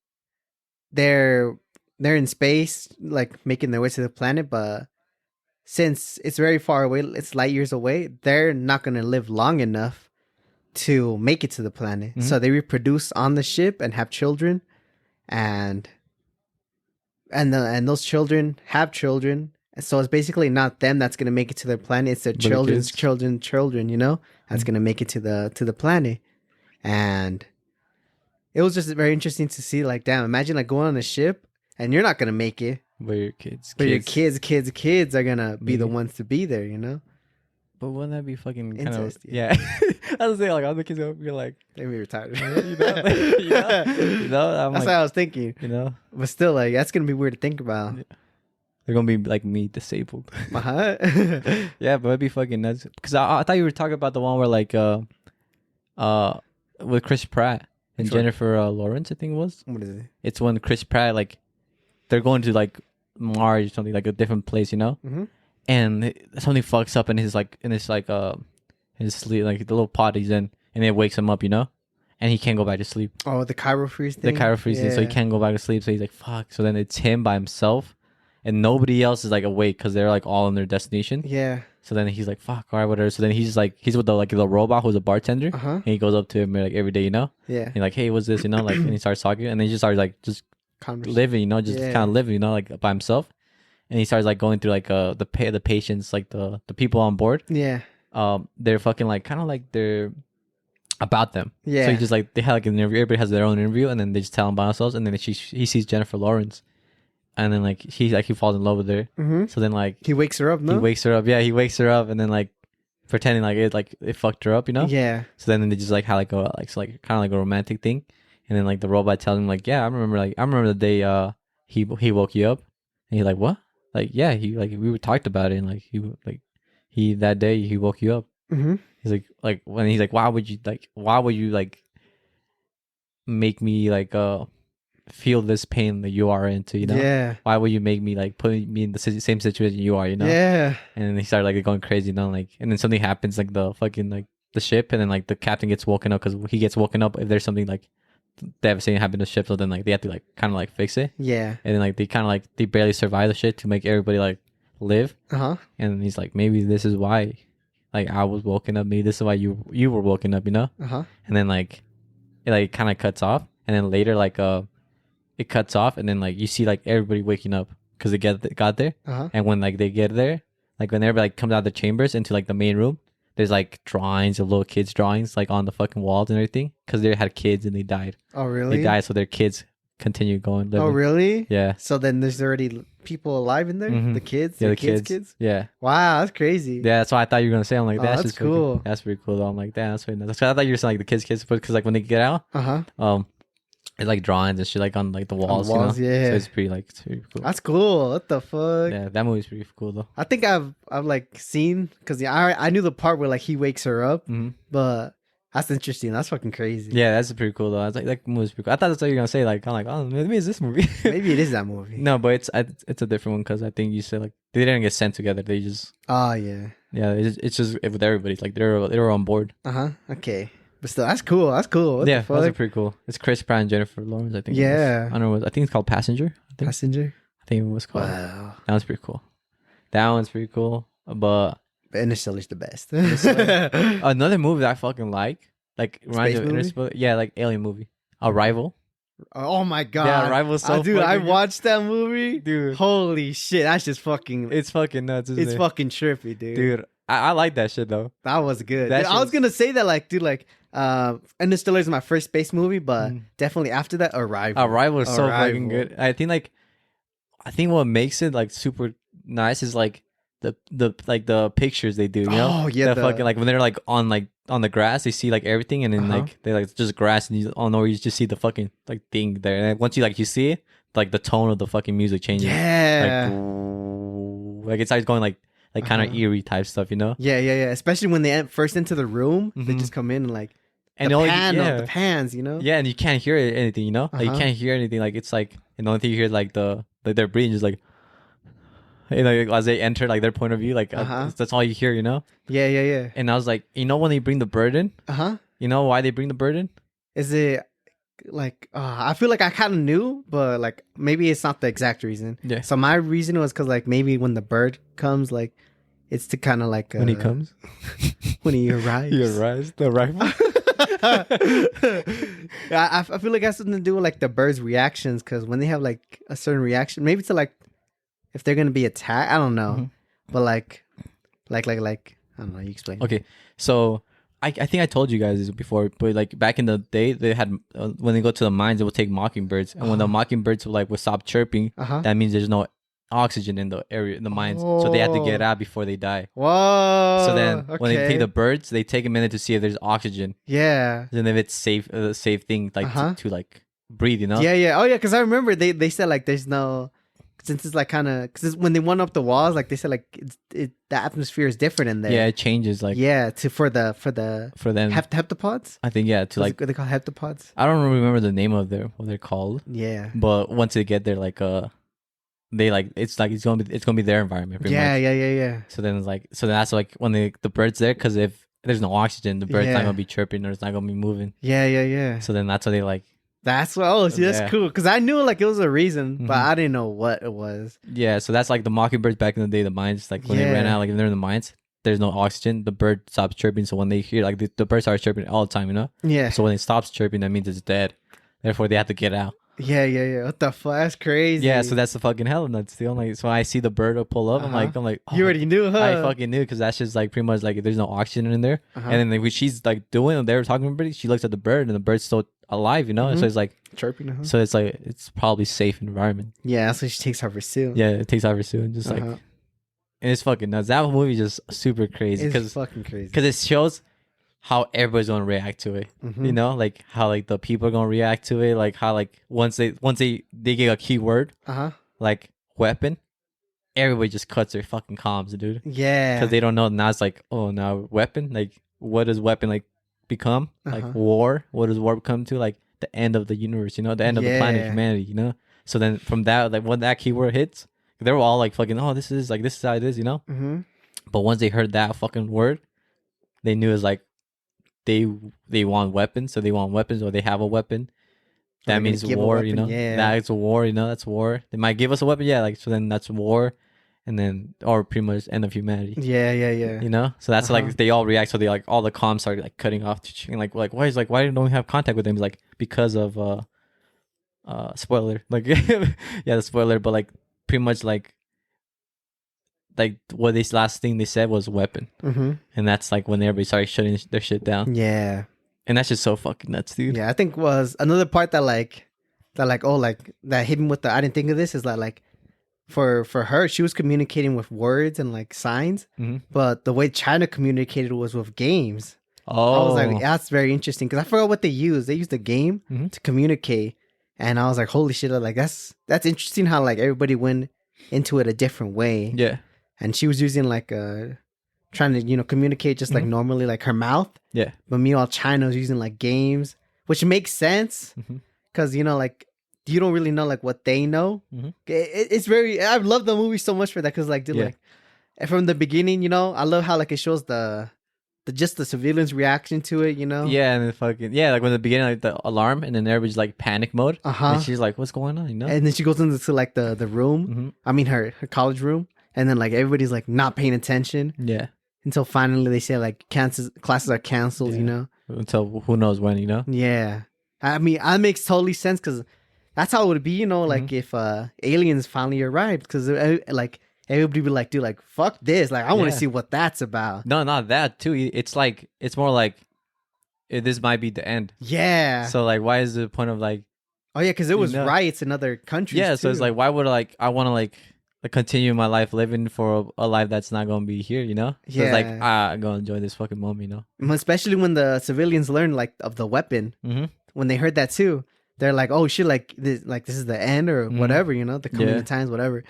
they're in space, like making their way to the planet, but since it's very far away, it's light years away, they're not going to live long enough to make it to the planet. Mhm. So they reproduce on the ship and have children, and and those children have children. And so it's basically not them that's gonna make it to their planet. It's their But the children's kids. children. You know, that's gonna make it to the planet. And it was just very interesting to see. Like, damn, imagine like going on a ship and you're not gonna make it, But your kids. but your kids are gonna be the Maybe. ones to be there. You know, But wouldn't that be fucking kind of... Incest, Yeah. I was saying, like, all the kids will be like... they may be retired. You know? You know? I'm That's like, what I was thinking. you know? But still, like, that's gonna be weird to think about. They're going to be like me, disabled. Uh-huh. Yeah, but it'd be fucking nuts. Because I thought you were talking about the one where, like, with Chris Pratt and Which one? Jennifer Lawrence, I think it was. What is it? It's when Chris Pratt, like, they're going to, like, Mars or something, like a different place, you know? Mm-hmm. And something fucks up in his his sleep, like the little pod he's in, and it wakes him up, you know? And he can't go back to sleep. Oh, the Cairo freeze thing. The cryo freezing, so he can't go back to sleep. So he's like, fuck. So then it's him by himself, and nobody else is like awake because they're like all in their destination. Yeah. So then he's like, fuck, all right, whatever. So then he's with the robot who's a bartender, Uh huh. and he goes up to him like every day, you know? Yeah. And he's like, hey, what's this, you know? Like, and he starts talking, and then he just starts like just Conversation. living, you know, just Yeah. kind of living, you know, like by himself. And he starts like going through like the patients, like the people on board. Yeah. They're fucking like kind of like they're about them. Yeah. So he just like they have like an interview. Everybody has their own interview, and then they just tell him about themselves. And then he sees Jennifer Lawrence, and then like he falls in love with her. Mm-hmm. So then like He wakes her up. No. he wakes her up. Yeah, he wakes her up, and then like pretending like it fucked her up, you know. Yeah. So then they just like had like a kind of like a romantic thing, and then like the robot tells him like, yeah, I remember the day he woke you up, and he's like, what? Like, yeah, he like we talked about it, and like he that day he woke you up. Mm-hmm. He's like when he's like, why would you make me like feel this pain that you are into, you know? Yeah. Why would you make me like put me in the same situation you are, you know? Yeah. And then he started like going crazy, you know, like, and then something happens like the fucking like the ship, and then like the captain gets woken up because he gets woken up if there's something like devastating happened to the ship, so then like they have to like kind of like fix it, Yeah. and then like they kind of like they barely survive the shit to make everybody like live, Uh huh. and he's like, maybe this is why like I was woken up, maybe this is why you were woken up, you know? Uh huh. And then like it like kind of cuts off, and then later like it cuts off, and then like you see like everybody waking up because they got there, Uh huh. and when like they get there, like when everybody like comes out of the chambers into like the main room, there's like drawings of little kids drawings like on the fucking walls and everything because they had kids and they died. Oh really? They died, so their kids continue going living. Oh really? Yeah. So then there's already people alive in there. Mhm. The kids. Yeah, The the kids. Yeah. Wow, that's crazy. Yeah, that's what I thought you were gonna say. I'm like, Oh, that's that's just fucking- cool. That's pretty cool though. I'm like, damn, that's pretty nice. That's what I thought you were saying, like the kids, because like when they get out, Uh huh. it's like drawings and shit like on like the walls, walls, you know? yeah. So it's pretty cool. That's cool. What the fuck? Yeah, that movie's pretty cool though. I think I've like seen because I knew the part where like he wakes her up, Hmm. but that's interesting. That's fucking crazy. Yeah, that's pretty cool though. I was like, that movie's pretty cool. I thought that's what you were gonna say. Like, I'm like, oh, maybe it's this movie. Maybe it is that movie. No, but it's a different one because I think you said like they didn't get sent together. They just Oh yeah. it's just with everybody. It's like they were on board. Uh huh. Okay. But still, that's cool. That's cool. What Yeah, the that's fuck? pretty cool. It's Chris Pratt and Jennifer Lawrence. I think. Yeah. I don't know. I think it's called Passenger. Passenger. I think it was called. Wow. That one's pretty cool. That one's pretty cool. But But Interstellar's the best. another movie that I fucking like reminds Space me of movie? Interstellar. Yeah, like alien movie. Arrival. Oh my god. Yeah, Arrival's so dude, I fucking good. watched that movie. Dude, Holy shit, that's just fucking. it's fucking nuts. Isn't It's it? fucking trippy, dude. Dude, I like that shit though. That was good. That Dude, I was shit's- gonna say that, like, dude, like, Interstellar is my first space movie, but definitely after that, Arrival. Arrival is so fucking Arrival. good. I think what makes it like super nice is like the pictures they do, you know? Oh yeah, the fucking like when they're like on the grass, they see like everything, and then Uh-huh. like they like just grass, and you just see the fucking like thing there. And then once you see it, like the tone of the fucking music changes. yeah. Like it starts going like kind of Uh-huh. eerie type stuff, you know? Yeah. Especially when they first into the room, they Mhm. just come in and like And the only the pans, you know. yeah, and you can't hear anything, you know? Like Uh-huh. you can't hear anything. Like it's like, and the only thing you hear is like they're breathing, just like, you know, as they enter like their point of view, like Uh-huh. that's all you hear, you know? Yeah. And I was like, you know, when they bring the bird in, Uh huh. you know why they bring the bird in? Is it like I feel like I kind of knew, but like maybe it's not the exact reason. Yeah. So my reason was because like maybe when the bird comes, like it's to kind of like When he comes, when he arrives. he arrives. The rifle. I feel like it has something to do with like the birds' reactions, because when they have like a certain reaction, maybe to like if they're gonna be attacked, I don't know, but like I don't know. You explain. Okay, so I think I told you guys this before, but like back in the day, they had when they go to the mines, they would take mockingbirds, and when the mockingbirds would stop chirping, that means there's no oxygen in the area, in the mines, so they have to get out before they die. Whoa. So then when they take the birds, they take a minute to see if there's oxygen. Yeah. And if it's safe, safe thing like to like breathe, you know? Yeah. Oh yeah, because I remember they said like there's no, since it's like kind of, because when they went up the walls, like they said like the atmosphere is different in there. Yeah, it changes like for them heptapods. I think to like what they call heptapods. I don't remember the name of what they're called. Yeah. But once they get there, like they like it's gonna be their environment. Pretty much. Yeah. So then that's like when the birds there, because if there's no oxygen, the bird's not gonna be chirping or it's not gonna be moving. Yeah. So then that's why they like. That's what. Oh, see, that's cool. Because I knew like it was a reason, but I didn't know what it was. Yeah, so that's like the mockingbirds back in the day. The mines, like when they ran out, like if they're in the mines, there's no oxygen. The bird stops chirping. So when they hear like the bird starts chirping all the time, you know. Yeah. So when it stops chirping, that means it's dead. Therefore, they have to get out. Yeah. What the fuck? That's crazy. Yeah, so that's the fucking hell. And that's the only. So when I see the bird pull up, I'm like, oh, you already knew, huh? I fucking knew, because that's just like pretty much like if there's no oxygen in there, and then like, when she's like doing, they were talking to everybody, she looks at the bird, and the bird's still alive, you know. And so it's like chirping. So it's like it's probably safe environment. Yeah, so she takes off her suit. Yeah, it takes off her suit, and just like, and it's fucking nuts. That movie is just super crazy. It's fucking crazy because it shows how everybody's gonna react to it. You know, like how like the people are gonna react to it, like how like once they get a keyword, like weapon, everybody just cuts their fucking comms, dude. Yeah, because they don't know. Now it's like, oh, now weapon, like what does weapon like become? Like war, what does war come to? Like the end of the universe, you know, the end of the planet, humanity, you know. So then from that, like when that keyword hits, they were all like fucking, oh, this is how it is, you know. But once they heard that fucking word, they knew it's like they want weapons, so they want weapons, or they have a weapon. That means war, you know. Yeah, that's a war, you know. That's war. They might give us a weapon, like so. Then that's war, and then or pretty much end of humanity. Yeah. You know, so that's like they all react. So they like all the comms start like cutting off, and like why don't we have contact with them? It's like because of spoiler, like the spoiler, but like pretty much like what this last thing they said was weapon, and that's like when everybody started shutting their shit down. Yeah, and that's just so fucking nuts, dude. Yeah, I think was another part that hit me with the I didn't think of this is that like for her, she was communicating with words and like signs, but the way China communicated was with games. Oh, I was like, that's very interesting, because I forgot what they used. They used a game to communicate, and I was like, holy shit! Like that's interesting how like everybody went into it a different way. Yeah. And she was using like trying to communicate just like normally, like her mouth. Yeah. But meanwhile, China was using like games, which makes sense because like you don't really know like what they know. It's very. I love the movie so much for that, because like dude, like from the beginning, I love how like it shows the civilians' reaction to it, Yeah, and then fucking like when the beginning, like the alarm, and then everybody's like panic mode. And she's like, "What's going on?" And then she goes into like the room. I mean her college room. And then like everybody's like not paying attention. Yeah. Until finally they say like classes are canceled, Until who knows when, Yeah. I mean, that makes totally sense, because that's how it would be, like if aliens finally arrived, because like everybody would be like, dude, like fuck this, like I want to see what that's about. No, not that too. It's like it's more like this might be the end. Yeah. So like, why is the point of like? Oh yeah, because it was riots in other countries. Yeah, too. So it's like, why would I want to like continue my life living for a life that's not gonna be here, So it's like I'm gonna enjoy this fucking moment, Especially when the civilians learned like of the weapon. When they heard that too, they're like, oh shit, like this is the end or whatever, the coming of times, whatever.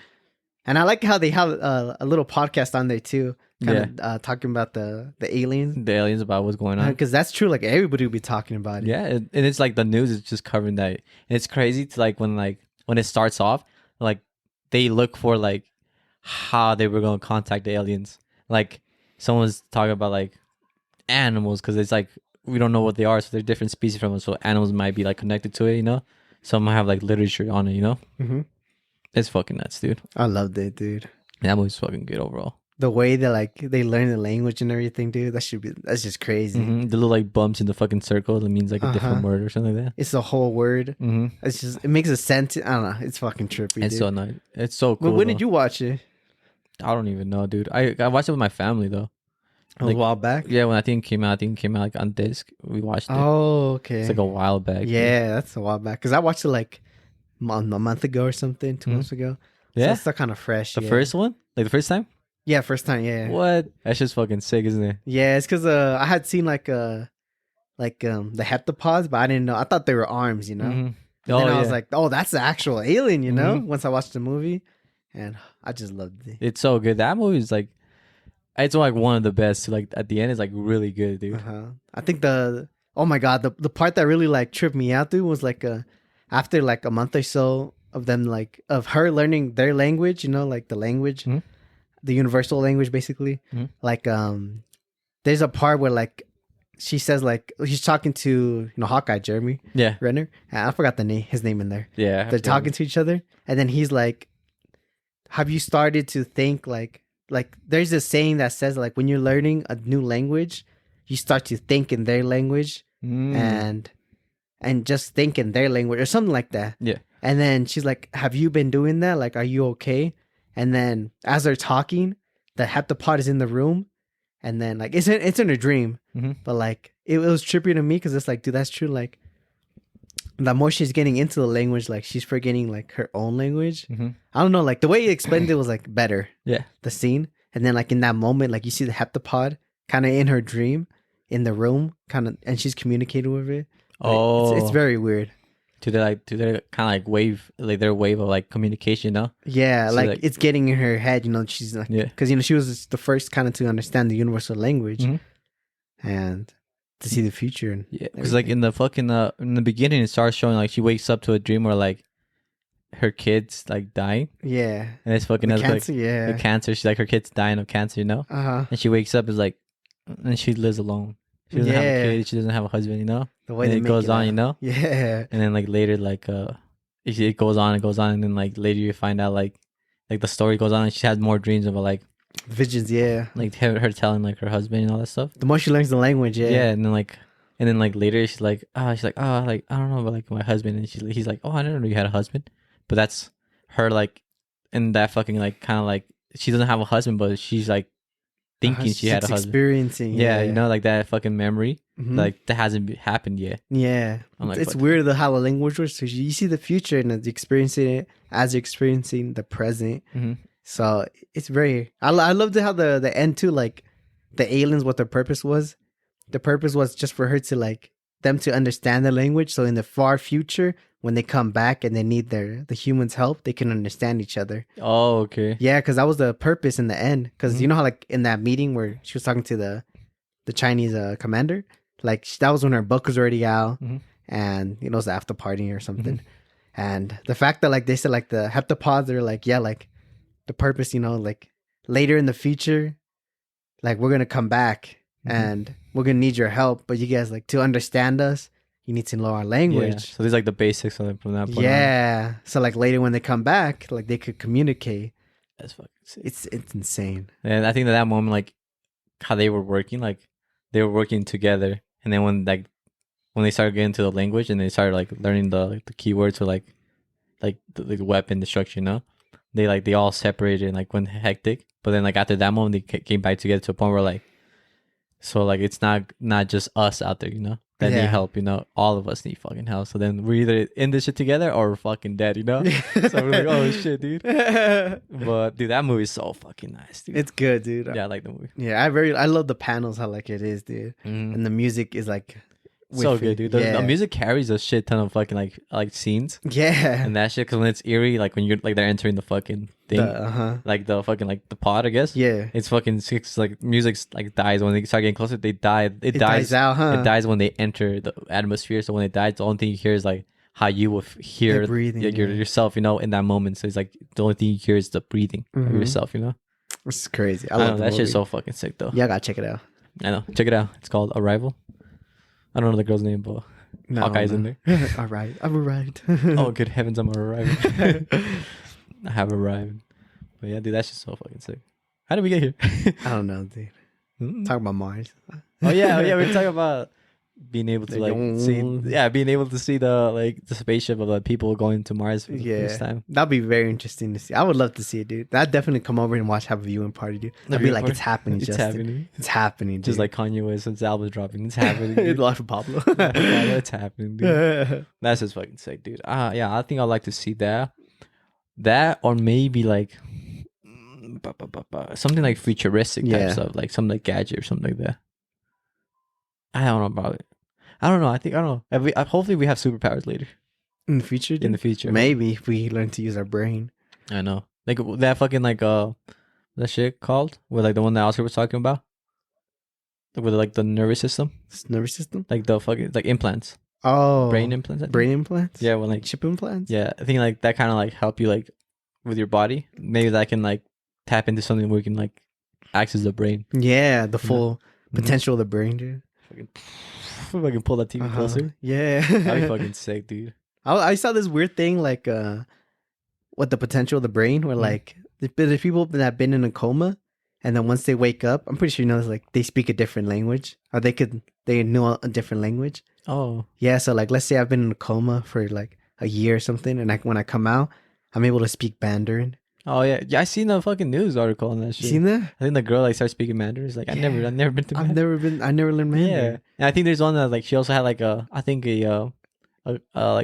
And I like how they have a little podcast on there too, kind of talking about the aliens, about what's going on, because that's true. Like everybody would be talking about it. Yeah, and it's like the news is just covering that, and it's crazy to like when it starts off, like they look for like how they were going to contact the aliens. Like someone's talking about like animals, because it's like we don't know what they are, so they're different species from us. So animals might be like connected to it, Some might have like literature on it, It's fucking nuts, dude. I loved it, dude. That movie's fucking good overall. the way that like they learn the language and everything, dude. That's just crazy. The little like bumps in the fucking circle that means like a different word or something like that. It's a whole word. It makes a sense. I don't know. It's fucking trippy. It's dude. so nice. It's so cool. But when did you watch it? I don't even know, dude. I watched it with my family though. A while back. Yeah, when I think it came out like on disc. We watched it. Oh, okay. It's like a while back. Yeah, that's a while back. Because I watched it like a month ago or something, 2 months ago. Yeah, so it's still kind of fresh. The first one, like the first time. Yeah, first time. Yeah. What? That's just fucking sick, isn't it? Yeah, it's because I had seen like the heptapods, but I didn't know. I thought they were arms, you know. And then I was like, oh, that's the actual alien, you know. Once I watched the movie, and I just loved it. It's so good. That movie is like, it's like one of the best. Like at the end, it's like really good, dude. I think oh my god, the part that really like tripped me out, dude, was like after like a month or so of them like of her learning their language, you know, like the language, the universal language, basically. Like there's a part where like she says like he's talking to Hawkeye, Jeremy Renner. I forgot his name in there. Yeah, they're talking to each other, and then he's like, "Have you started to think like there's this saying that says like when you're learning a new language, you start to think in their language and just think in their language or something like that." Yeah. And then she's like, "Have you been doing that? Like, are you okay?" And then as they're talking, the heptapod is in the room, and then like it's in a dream, but like it was trippy to me because it's like, dude, that's true. Like the more she's getting into the language, like she's forgetting like her own language. I don't know, like the way he explained it was like better. Yeah, the scene, and then like in that moment, like you see the heptapod kind of in her dream in the room, kind of, and she's communicating with it. Like, it's very weird. To their kind of like wave, like their wave of like communication, no? Yeah, so like it's getting in her head, she's like, because she was the first kind of to understand the universal language, and to see the future. And because like in the fucking in the beginning, it starts showing like she wakes up to a dream where like her kid's like dying. Yeah, and it's fucking cancer. Like, the cancer. She's like her kid's dying of cancer, and she wakes up is like, and she lives alone. She doesn't have a kid. She doesn't have a husband, The way it goes on, Yeah. And then like later, like it goes on and goes on, and then like later you find out like the story goes on, and she has more dreams about like visions. Yeah. Like her telling like her husband and all that stuff. The more she learns the language, yeah. Yeah, and then like later she's like like I don't know about like my husband, and he's like, oh, I didn't know you had a husband, but that's her like in that fucking like kind of like she doesn't have a husband, but she's like thinking she had a husband. Experiencing. Yeah, like that fucking memory. Like that hasn't happened yet. Yeah. Like, it's weird how the language works. So you see the future and it's experiencing it as you're experiencing the present. So it's very... I loved how the end too, like the aliens, what their purpose was. The purpose was just for her to like them to understand the language. So in the far future, when they come back and they need the humans' help, they can understand each other. Oh, okay. Yeah, because that was the purpose in the end. Because you know how like in that meeting where she was talking to the Chinese commander, like that was when her book was already out, and it was the after party or something. And the fact that like they said like the heptapods are like, yeah, like the purpose, like later in the future, like we're gonna come back and we're gonna need your help, but you guys like to understand us, you need to know our language. Yeah. So there's like the basics of it from that point. Yeah. On. So like later when they come back, like they could communicate. That's fucking sick. It's insane. And I think that moment, like how they were working, like they were working together, and then when they started getting into the language and they started like learning the keywords for like the weapon destruction, they all separated and like went hectic. But then like after that moment, they came back together to a point where like, so like it's not just us out there, that need help, all of us need fucking help. So then we're either in this shit together or we're fucking dead, So we're like, oh shit, dude. But dude, that movie is so fucking nice, dude. It's good, dude. Yeah, I like the movie. Yeah, I love the panels, how like it is, dude. And the music is like so good, dude. The music carries a shit ton of fucking like scenes. Yeah. And that shit, because when it's eerie, like when you're like they're entering the fucking thing, like the fucking like the pod, I guess. Yeah. It's fucking like music like dies when they start getting closer. They die. It dies out, huh? It dies when they enter the atmosphere. So when it dies, the only thing you hear is like how you will hear breathing, yourself, in that moment. So it's like the only thing you hear is the breathing of yourself, It's crazy. I love that shit's so fucking sick though. Yeah, I gotta check it out. I know. Check it out. It's called Arrival. I don't know the girl's name, but Hawkeye's in there. All right. I've arrived. Oh, good heavens, I'm arriving. I have arrived. But yeah, dude, that's just so fucking sick. How did we get here? I don't know, dude. Talk about Mars. Oh yeah, we're talking about being able to being able to see the spaceship of the people going to Mars for the first time. That'd be very interesting to see. I would love to see it, dude. I'd definitely come over and have a viewing party, dude. I'd be like, it's happening, It's Justin. happening. It's happening, dude. Just like Kanye West since the album's dropping. It's happening. Dude. Life of Pablo. It's happening, dude. That's just fucking sick, dude. Yeah, I think I'd like to see that. That or maybe like something like futuristic type stuff, like something like gadget or something like that. I don't know about it. I don't know. I don't know. Hopefully we have superpowers later. In the future, dude? In the future. Maybe if we learn to use our brain. I know. Like that fucking like that shit called? With like the one that Oscar was talking about? With like the nervous system? Nervous system? Like the fucking like implants. Oh. Brain implants? Brain implants? Yeah, well like chip implants? Yeah. I think like that kind of like help you like with your body. Maybe that can like tap into something where you can like access the brain. Yeah, the full potential of the brain, dude. If I can pull that TV closer. Yeah. That'd be fucking sick, dude. I saw this weird thing like what the potential of the brain where like there's people that have been in a coma and then once they wake up, I'm pretty sure you know it's like they speak a different language or they know a different language. Oh. Yeah, so like let's say I've been in a coma for like a year or something and when I come out, I'm able to speak Mandarin. Oh yeah, I seen the fucking news article on that shit. You seen that? I think the girl like started speaking Mandarin. It's like I've never been to. I never learned Mandarin. Yeah, and I think there's one that like she also had like a like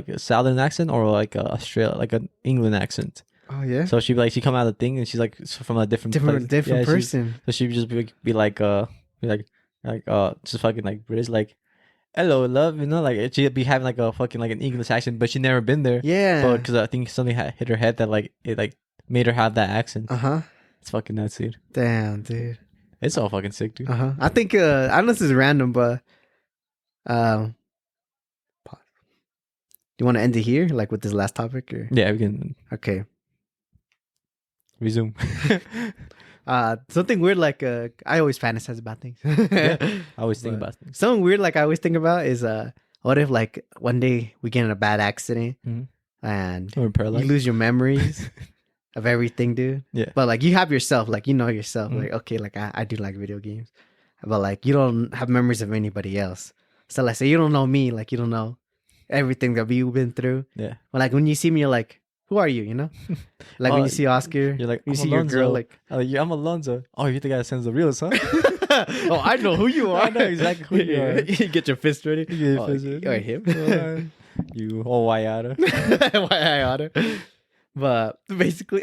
a Southern accent or like a Australia like an England accent. Oh yeah. So she come out of the thing and she's like from a different person. So she would just be like just fucking like British like. Hello, love, you know, like she'd be having like a fucking like an English accent, but she'd never been there. Yeah. But because I think something hit her head that like it like made her have that accent. It's fucking nuts, dude. Damn, dude. It's all fucking sick, dude. I think I don't know if this is random, but do you want to end it here, like with this last topic, or? Yeah, we can. Okay. Resume. Something weird like I always fantasize about things. Yeah, I always think about things. Something weird like I always think about is what if like one day we get in a bad accident and Or paralyzed. you lose your memories of everything, dude. Yeah. But like you have yourself, like you know yourself, like okay, like I do like video games, but like you don't have memories of anybody else. So like say you don't know me, like you don't know everything that we've been through. Yeah. But like when you see me, you're like, who are you? You know, like when you see Oscar, you're like, you I'm see Alonso. your girl, like, yeah, I'm Alonso. Oh, you're the guy that sends the reels, huh? oh, I know who you are. I know exactly who you are. You get your fist ready. You get your fist ready. Or him. You whole Wayada. But basically,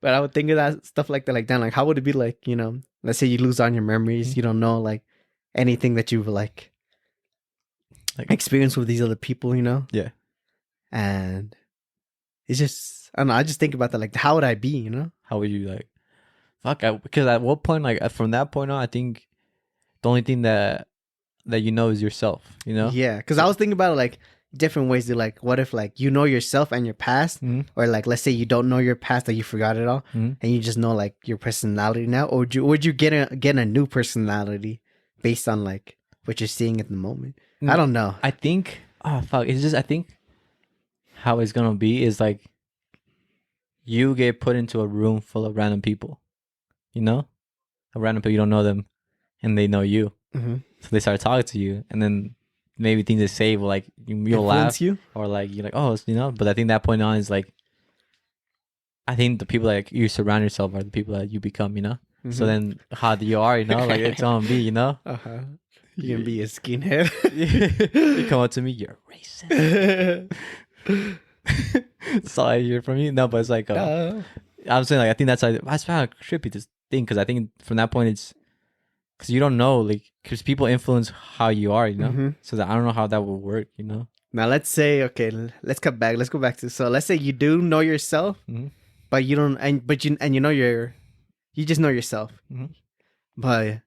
but I would think of that stuff like that, like down, like how would it be like, you know, let's say you lose on your memories, you don't know like anything that you've like experienced with these other people, you know? Yeah. And it's just, I don't know, I just think about that, like how would I be, you know? How would you like? Because at what point, like from that point on, I think the only thing that you know is yourself, you know? Yeah, because I was thinking about it like different ways to like, what if like you know yourself and your past, or like let's say you don't know your past, like you forgot it all, and you just know like your personality now, or would you get a new personality based on like what you're seeing at the moment? I don't know. I think it's just I think how it's gonna be is like you get put into a room full of random people, you know, random people, you don't know them, and they know you, so they start talking to you, and then maybe things they say will like you'll laugh or like you're like, oh, you know. But I think that point on is like, I think the people that you surround yourself are the people that you become, you know. So then how you are, you know, like it's gonna be, you know. You can be a skinhead. You come up to me, you're racist. That's all I hear from you. No, but it's like I'm saying like I think that's kind of trippy to think, because I think from that point it's because you don't know, like, because people influence how you are, you know. So that I don't know how that will work, you know. Now let's say, okay, let's go back to, so let's say you do know yourself, but you don't, you know you just know yourself, but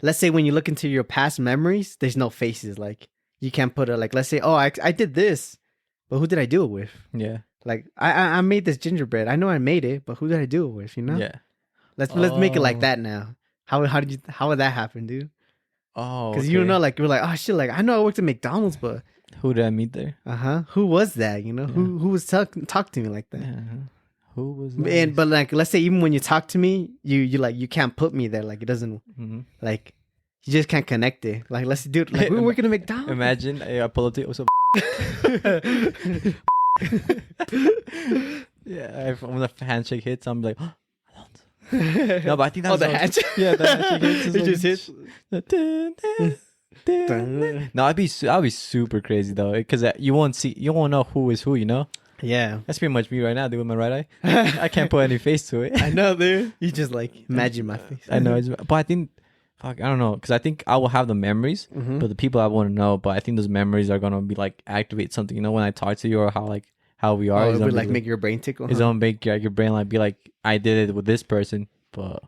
let's say when you look into your past memories, there's no faces, like you can't put like, let's say, oh, I did this, but who did I do it with? Yeah, like I made this gingerbread, I know I made it, but who did I do it with, you know? Yeah, let's make it like that now. How would that happen, dude? Oh, because you don't know, like, you're like, oh shit, like I know I worked at McDonald's, but who did I meet there? Who was that? You know, who was talk to me like that? Who was that? And but like, let's say even when you talk to me, you like you can't put me there. Like it doesn't like you just can't connect it. Like let's do it. Like we're working at McDonald's. Imagine I pull up to you. What's up? Yeah, when the handshake hits, I'm like, oh, no, but I think that's the handshake. Yeah, the handshake hits. It just hits. No, I'd be super crazy though, because you won't know who is who, you know. Yeah, that's pretty much me right now, dude. With my right eye, I can't put any face to it. I know, dude. You just like imagine my face. I know, but I think, fuck, I don't know, because I think I will have the memories, but the people I want to know. But I think those memories are gonna be like activate something, you know, when I talk to you or how we are. It would like make your brain tickle. It's gonna make your brain like be like, I did it with this person, but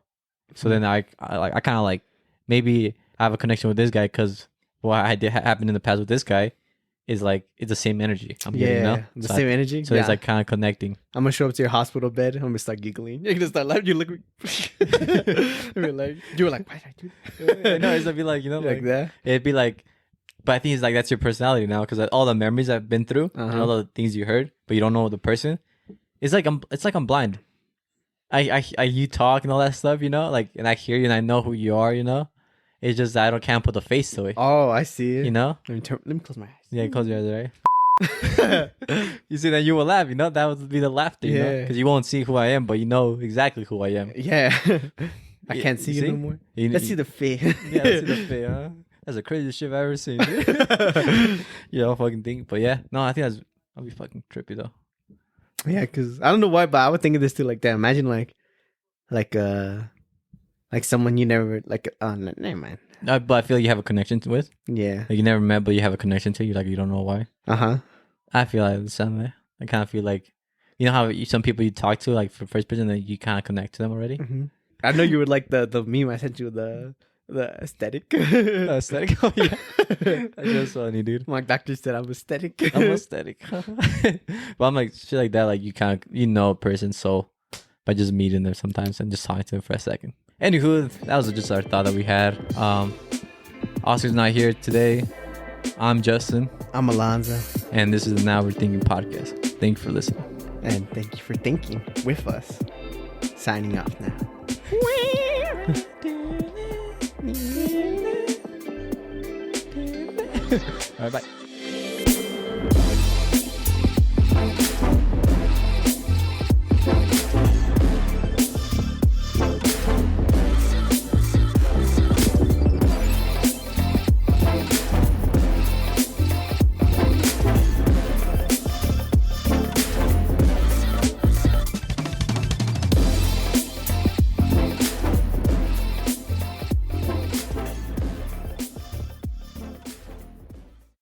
so then I kind of like maybe I have a connection with this guy because what I did happen in the past with this guy is like it's the same energy. I'm getting, you know? The same energy. So it's like kind of connecting. I'm gonna show up to your hospital bed. I'm gonna start giggling. You're gonna start laughing. You look. You were like, why did I do that? No, it's gonna be like, you know, like that. It'd be like, but I think it's like that's your personality now because all the memories I've been through and all the things you heard, but you don't know the person. It's like I'm blind. You talk and all that stuff, you know, like, and I hear you and I know who you are, you know. It's just that can't put the face to it. Oh, I see it. You know? Let me close my eyes. Yeah, close your eyes, right? You see that you will laugh, you know? That would be the laughter, you know? Because you won't see who I am, but you know exactly who I am. Yeah. I can't see you no more. Let's see the face. Yeah, let's see the face, huh? That's the craziest shit I've ever seen. You know, fucking think. But yeah, no, I think I'll be fucking trippy though. Yeah, because I don't know why, but I would think of this too like that. Imagine like someone you never never mind. But I feel like you have a connection with. Yeah. Like you never met, but you have a connection to. You like you don't know why. I feel like the same way. I kind of feel like, you know how some people you talk to like for first person that you kind of connect to them already. I know you would like the meme I sent you, the aesthetic. The aesthetic. Oh yeah. That's just funny, dude. My doctor said I'm aesthetic. I'm aesthetic. But I'm like shit like that. Like you know a person's soul by just meeting them sometimes and just talking to them for a second. Anywho, that was just our thought that we had. Oscar's not here today. I'm Justin. I'm Alonso. And this is the Now We're Thinking podcast. Thank you for listening. And thank you for thinking with us. Signing off now. All right, bye.